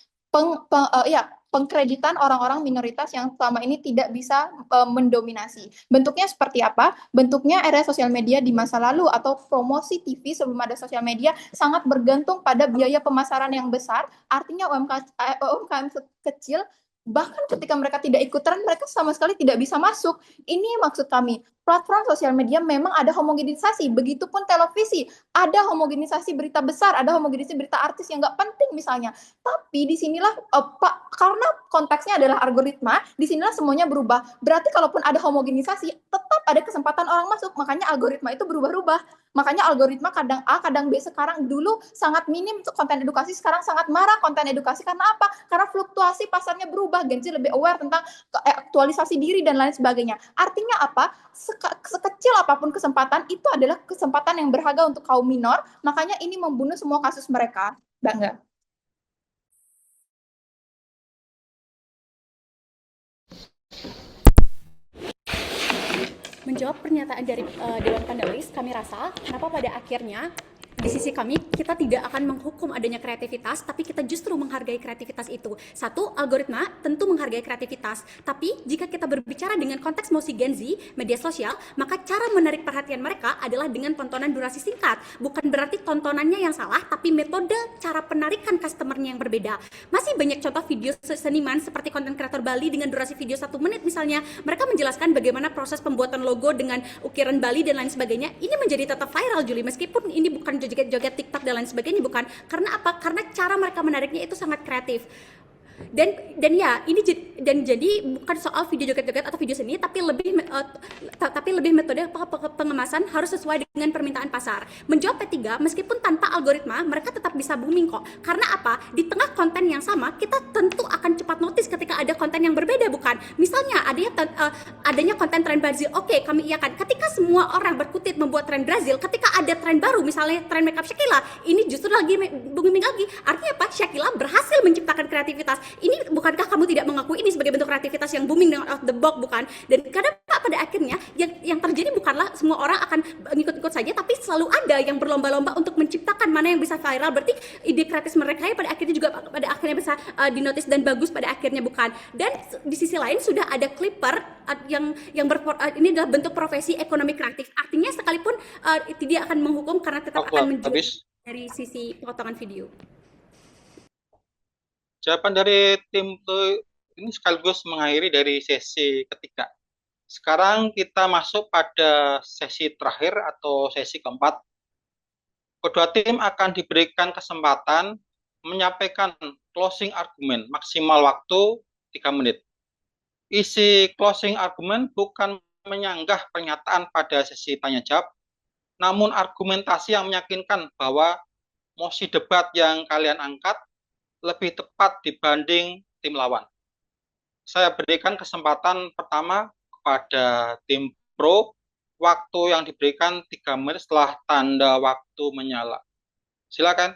Pengkreditan orang-orang minoritas yang selama ini tidak bisa mendominasi. Bentuknya seperti apa? Bentuknya era sosial media di masa lalu atau promosi TV sebelum ada sosial media sangat bergantung pada biaya pemasaran yang besar. Artinya UMKM kecil, bahkan ketika mereka tidak ikut tren, mereka sama sekali tidak bisa masuk. Ini maksud kami. Platform sosial media memang ada homogenisasi, begitupun televisi. Ada homogenisasi berita besar, ada homogenisasi berita artis yang nggak penting misalnya. Tapi disinilah, karena konteksnya adalah algoritma, disinilah semuanya berubah. Berarti kalaupun ada homogenisasi, tetap ada kesempatan orang masuk. Makanya algoritma itu berubah-ubah. Makanya algoritma kadang A, kadang B. Sekarang dulu sangat minim untuk konten edukasi, sekarang sangat marah konten edukasi. Karena apa? Karena fluktuasi pasarnya berubah, Gen Z lebih aware tentang aktualisasi diri dan lain sebagainya. Artinya apa? Sekecil apapun kesempatan, itu adalah kesempatan yang berharga untuk kaum minor. Makanya ini membunuh semua kasus mereka. Bangga. Menjawab pernyataan dari Dewan Panelis, kami rasa kenapa pada akhirnya di sisi kami, kita tidak akan menghukum adanya kreativitas, tapi kita justru menghargai kreativitas itu. Satu, algoritma tentu menghargai kreativitas, tapi jika kita berbicara dengan konteks musik Gen Z, media sosial, maka cara menarik perhatian mereka adalah dengan tontonan durasi singkat. Bukan berarti tontonannya yang salah, tapi metode cara penarikan customernya yang berbeda. Masih banyak contoh video seniman seperti konten kreator Bali dengan durasi video 1 menit misalnya. Mereka menjelaskan bagaimana proses pembuatan logo dengan ukiran Bali dan lain sebagainya. Ini menjadi tetap viral, Juli, meskipun ini bukan joget-joget TikTok dan lain sebagainya, bukan. Karena apa? Karena cara mereka menariknya itu sangat kreatif. Dan ya ini jadi bukan soal video joget-joget atau video seni, tapi lebih metode pengemasan harus sesuai dengan permintaan pasar. Menjawab P3, meskipun tanpa algoritma mereka tetap bisa booming kok. Karena apa? Di tengah konten yang sama kita tentu akan cepat notice ketika ada konten yang berbeda, bukan? Misalnya adanya konten tren Brazil, oke, kami iakan. Ketika semua orang berkutit membuat tren Brazil, ketika ada tren baru misalnya tren makeup Shakila, ini justru lagi booming lagi. Artinya apa? Shakila berhasil menciptakan kreativitas. Ini bukankah kamu tidak mengakui ini sebagai bentuk kreativitas yang booming dengan out the box, bukan? Dan karena pada akhirnya yang terjadi bukanlah semua orang akan ngikut-ngikut saja, tapi selalu ada yang berlomba-lomba untuk menciptakan mana yang bisa viral. Berarti ide kreatif mereka ya pada akhirnya bisa dinotis dan bagus pada akhirnya, bukan? Dan di sisi lain sudah ada clipper yang ini adalah bentuk profesi ekonomi kreatif. Artinya sekalipun tidak akan menghukum karena tetap akan menjual dari sisi potongan video. Jawaban dari tim ini sekaligus mengakhiri dari sesi ketiga. Sekarang kita masuk pada sesi terakhir atau sesi keempat. Kedua tim akan diberikan kesempatan menyampaikan closing argument maksimal waktu 3 menit. Isi closing argument bukan menyanggah pernyataan pada sesi tanya jawab, namun argumentasi yang meyakinkan bahwa mosi debat yang kalian angkat lebih tepat dibanding tim lawan. Saya berikan kesempatan pertama kepada tim pro. Waktu yang diberikan 3 menit setelah tanda waktu menyala. Silakan.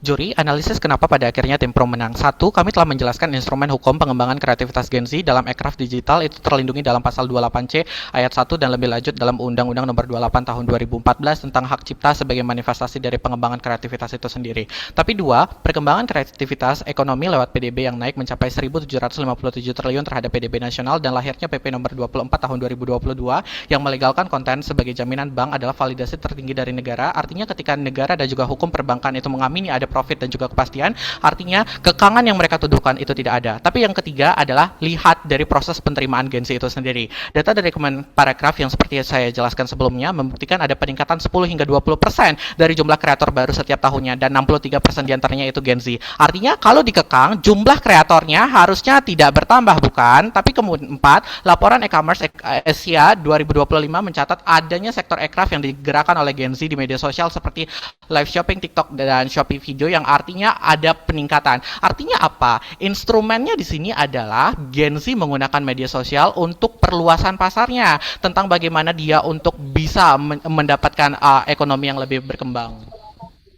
Juri, analisis kenapa pada akhirnya tim pro menang. 1. Kami telah menjelaskan instrumen hukum pengembangan kreativitas Gen Z dalam Aircraft Digital itu terlindungi dalam pasal 28C ayat 1 dan lebih lanjut dalam Undang-Undang Nomor 28 Tahun 2014 tentang hak cipta sebagai manifestasi dari pengembangan kreativitas itu sendiri. Tapi 2. Perkembangan kreativitas ekonomi lewat PDB yang naik mencapai 1.757 triliun terhadap PDB nasional dan lahirnya PP Nomor 24 Tahun 2022 yang melegalkan konten sebagai jaminan bank adalah validasi tertinggi dari negara. Artinya ketika negara dan juga hukum perbankan itu mengamini ada profit dan juga kepastian, artinya kekangan yang mereka tuduhkan itu tidak ada. Tapi yang ketiga adalah lihat dari proses penerimaan Gen Z itu sendiri. Data dari Paragraf yang seperti saya jelaskan sebelumnya membuktikan ada peningkatan 10 hingga 20% dari jumlah kreator baru setiap tahunnya dan 63% diantaranya itu Gen Z. Artinya kalau dikekang jumlah kreatornya harusnya tidak bertambah, bukan? Tapi kemudian 4, laporan e-commerce Asia 2025 mencatat adanya sektor aircraft yang digerakkan oleh Gen Z di media sosial seperti live shopping, TikTok dan Shopee video yang artinya ada peningkatan. Artinya apa? Instrumennya di sini adalah Gen Z menggunakan media sosial untuk perluasan pasarnya, tentang bagaimana dia untuk bisa mendapatkan ekonomi yang lebih berkembang.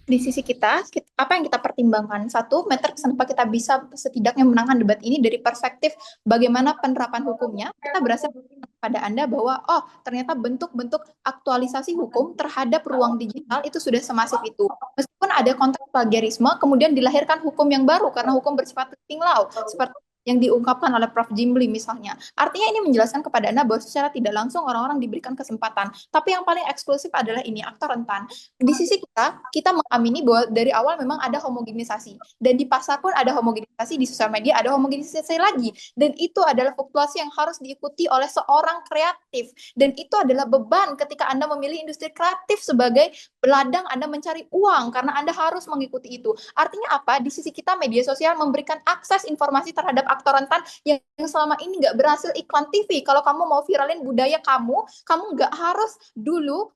Di sisi kita, apa yang kita pertimbangkan? 1, matriks kenapa kita bisa setidaknya menangkan debat ini dari perspektif bagaimana penerapan hukumnya. Kita berhasil pada Anda bahwa ternyata bentuk-bentuk aktualisasi hukum terhadap ruang digital itu sudah semasif itu. Meskipun ada konteks plagiarisme, kemudian dilahirkan hukum yang baru karena hukum bersifat listing law, seperti yang diungkapkan oleh Prof. Jimli misalnya. Artinya ini menjelaskan kepada Anda bahwa secara tidak langsung orang-orang diberikan kesempatan. Tapi yang paling eksklusif adalah ini, aktor rentan. Di sisi kita mengamini bahwa dari awal memang ada homogenisasi. Dan di pasar pun ada homogenisasi, di sosial media ada homogenisasi lagi. Dan itu adalah fluktuasi yang harus diikuti oleh seorang kreatif. Dan itu adalah beban ketika Anda memilih industri kreatif sebagai ladang Anda mencari uang, karena Anda harus mengikuti itu. Artinya apa? Di sisi kita media sosial memberikan akses informasi terhadap aktor rentan yang selama ini nggak berhasil iklan TV. Kalau kamu mau viralin budaya kamu nggak harus dulu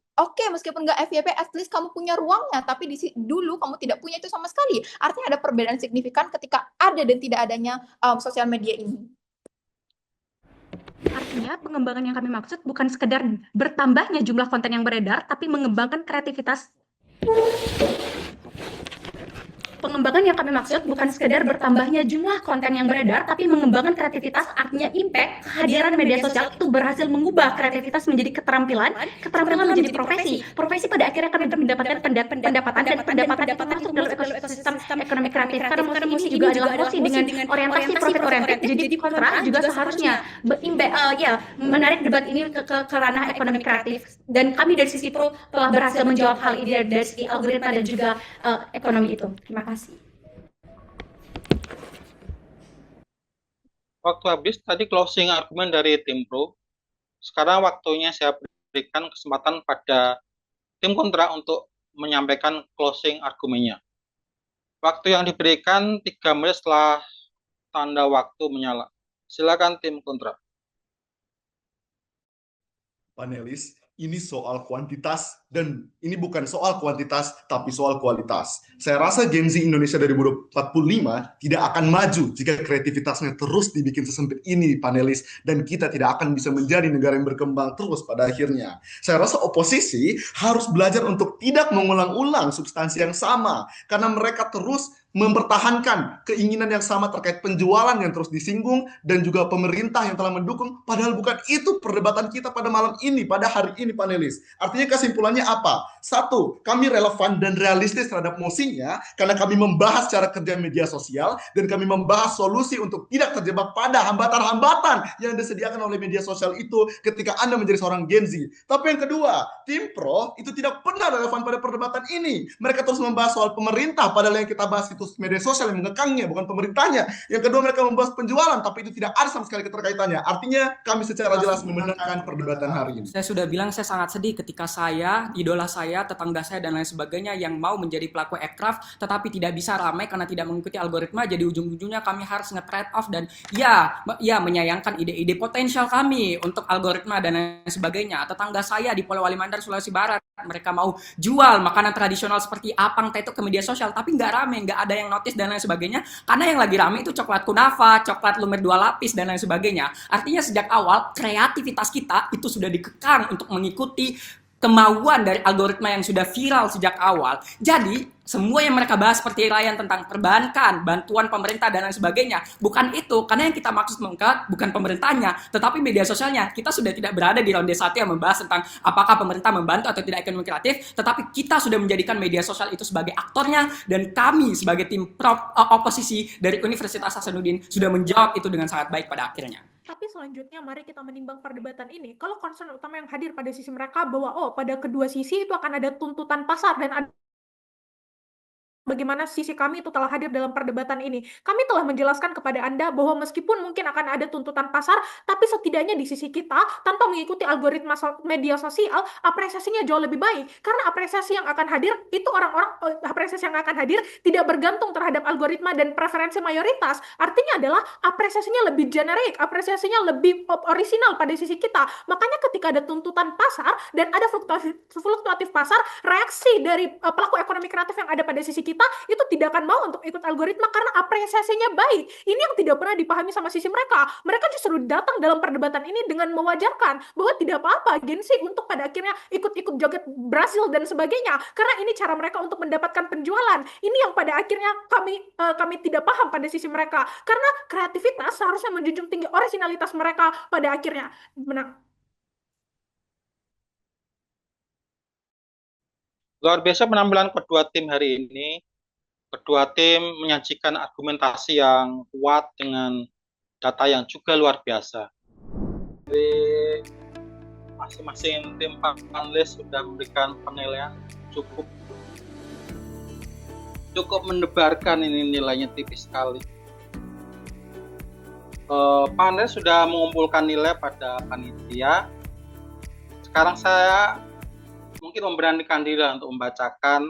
meskipun nggak FYP, at least kamu punya ruangnya, tapi dulu kamu tidak punya itu sama sekali. Artinya ada perbedaan signifikan ketika ada dan tidak adanya sosial media ini. Artinya pengembangan yang kami maksud bukan sekedar bertambahnya jumlah konten yang beredar, tapi mengembangkan kreativitas. Pengembangan yang kami maksud bukan sekedar bertambahnya jumlah konten yang beredar, tapi mengembangkan kreativitas. Artinya impact kehadiran media sosial itu berhasil mengubah kreativitas menjadi keterampilan menjadi profesi pada akhirnya kami mendapatkan pendapatan masuk dalam ekosistem ekonomi kreatif. Karena musik ini juga adalah posisi dengan orientasi profit oriented. Jadi kontra juga seharusnya menarik debat ini ke ranah ekonomi kreatif. Dan kami dari sisi pro telah berhasil menjawab hal ini dari sisi algoritma dan juga ekonomi itu. Terima kasih. Waktu habis tadi closing argumen dari tim pro. Sekarang waktunya saya berikan kesempatan pada tim kontra untuk menyampaikan closing argumennya. Waktu yang diberikan 3 menit setelah tanda waktu menyala. Silakan tim kontra. Panelis, ini soal kuantitas dan ini bukan soal kuantitas tapi soal kualitas. Saya rasa Gen Z Indonesia 2045 tidak akan maju jika kreativitasnya terus dibikin sesempit ini, panelis, dan kita tidak akan bisa menjadi negara yang berkembang terus pada akhirnya. Saya rasa oposisi harus belajar untuk tidak mengulang-ulang substansi yang sama karena mereka terus mempertahankan keinginan yang sama terkait penjualan yang terus disinggung dan juga pemerintah yang telah mendukung, padahal bukan itu perdebatan kita pada malam ini, pada hari ini, panelis. Artinya kesimpulannya apa? Satu, kami relevan dan realistis terhadap mosinya karena kami membahas cara kerja media sosial dan kami membahas solusi untuk tidak terjebak pada hambatan-hambatan yang disediakan oleh media sosial itu ketika Anda menjadi seorang Gen Z. Tapi yang kedua, tim pro itu tidak pernah relevan pada perdebatan ini. Mereka terus membahas soal pemerintah, padahal yang kita bahas itu media sosial yang mengekangnya, bukan pemerintahnya. Yang kedua, mereka membahas penjualan, tapi itu tidak ada sama sekali keterkaitannya. Artinya, kami secara jelas memenangkan perdebatan hari ini. Saya sudah bilang saya sangat sedih ketika saya, idola saya, tetangga saya, dan lain sebagainya yang mau menjadi pelaku aircraft, tetapi tidak bisa ramai karena tidak mengikuti algoritma, jadi ujung-ujungnya kami harus nge-trade off dan ya menyayangkan ide-ide potensial kami untuk algoritma dan lain sebagainya. Tetangga saya di Pulau Walimandar, Sulawesi Barat, mereka mau jual makanan tradisional seperti apang, teto ke media sosial, tapi nggak rame, nggak ada yang notice dan lain sebagainya, karena yang lagi rame itu coklat kunafa, coklat lumer 2 lapis dan lain sebagainya. Artinya sejak awal kreativitas kita itu sudah dikekang untuk mengikuti kemauan dari algoritma yang sudah viral sejak awal. Jadi semua yang mereka bahas seperti Ryan tentang perbankan, bantuan pemerintah dan lain sebagainya, bukan itu, karena yang kita maksud bukan pemerintahnya, tetapi media sosialnya. Kita sudah tidak berada di ronde 1 yang membahas tentang apakah pemerintah membantu atau tidak ekonomi kreatif, tetapi kita sudah menjadikan media sosial itu sebagai aktornya, dan kami sebagai tim oposisi dari Universitas Hasanuddin sudah menjawab itu dengan sangat baik pada akhirnya. Tapi selanjutnya mari kita menimbang perdebatan ini. Kalau concern utama yang hadir pada sisi mereka bahwa pada kedua sisi itu akan ada tuntutan pasar dan ada bagaimana sisi kami itu telah hadir dalam perdebatan ini. Kami telah menjelaskan kepada Anda bahwa meskipun mungkin akan ada tuntutan pasar, tapi setidaknya di sisi kita, tanpa mengikuti algoritma media sosial, apresiasinya jauh lebih baik. Karena apresiasi yang akan hadir, itu apresiasi yang akan hadir tidak bergantung terhadap algoritma dan preferensi mayoritas. Artinya adalah apresiasinya lebih generik, apresiasinya lebih orisinal pada sisi kita. Makanya ketika ada tuntutan pasar dan ada fluktuatif pasar, reaksi dari pelaku ekonomi kreatif yang ada pada sisi kita itu tidak akan mau untuk ikut algoritma karena apresiasinya baik. Ini yang tidak pernah dipahami sama sisi mereka. Mereka justru datang dalam perdebatan ini dengan mewajarkan bahwa tidak apa-apa Gen Z untuk pada akhirnya ikut-ikut joget Brazil dan sebagainya, karena ini cara mereka untuk mendapatkan penjualan. Ini yang pada akhirnya kami tidak paham pada sisi mereka, karena kreativitas seharusnya menjunjung tinggi originalitas mereka pada akhirnya menang. Luar biasa penampilan kedua tim hari ini. Kedua tim menyajikan argumentasi yang kuat dengan data yang juga luar biasa. Jadi masing-masing tim panelis sudah memberikan penilaian cukup mendebarkan, ini nilainya tipis sekali. Panelis sudah mengumpulkan nilai pada panitia. Sekarang saya mungkin memberanikan diri untuk membacakan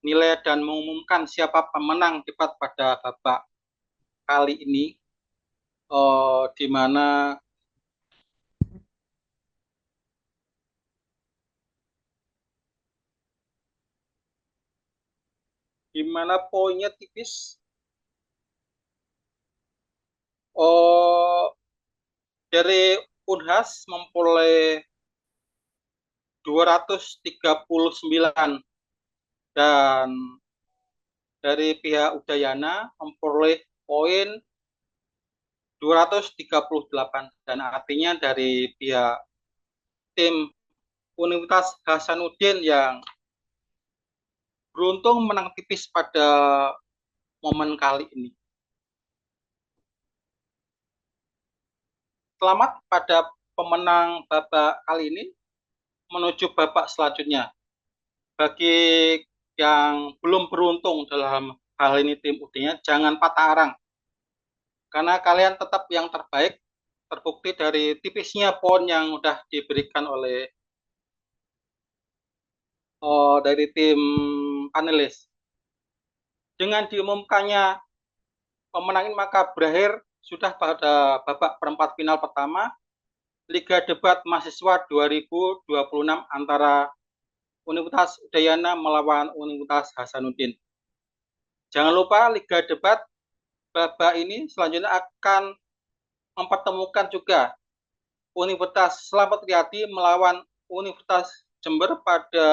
nilai dan mengumumkan siapa pemenang debat pada babak kali ini, di mana poinnya tipis. Dari Unhas memperoleh 239 dan dari pihak Udayana memperoleh poin 238, dan artinya dari pihak tim Universitas Hasanuddin yang beruntung menang tipis pada momen kali ini. Selamat pada pemenang babak kali ini menuju babak selanjutnya. Bagi yang belum beruntung dalam hal ini tim UD-nya, jangan patah arang, karena kalian tetap yang terbaik, terbukti dari tipisnya poin yang sudah diberikan oleh dari tim panelis. Dengan diumumkannya pemenang ini maka berakhir sudah pada babak perempat final pertama Liga Debat Mahasiswa 2026 antara Universitas Udayana melawan Universitas Hasanuddin. Jangan lupa Liga Debat babak ini selanjutnya akan mempertemukan juga Universitas Slamet Riyadi melawan Universitas Jember pada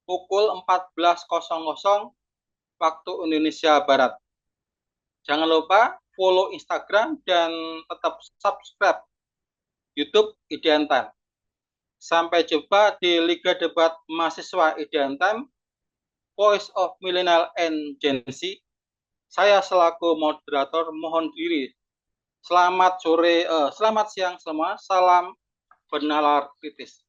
pukul 14.00 waktu Indonesia Barat. Jangan lupa follow Instagram dan tetap subscribe YouTube Idean Time. Sampai jumpa di Liga Debat Mahasiswa Idean Time, Voice of Millennial and Gen Z. Saya selaku moderator mohon diri. Selamat siang semua. Salam bernalar kritis.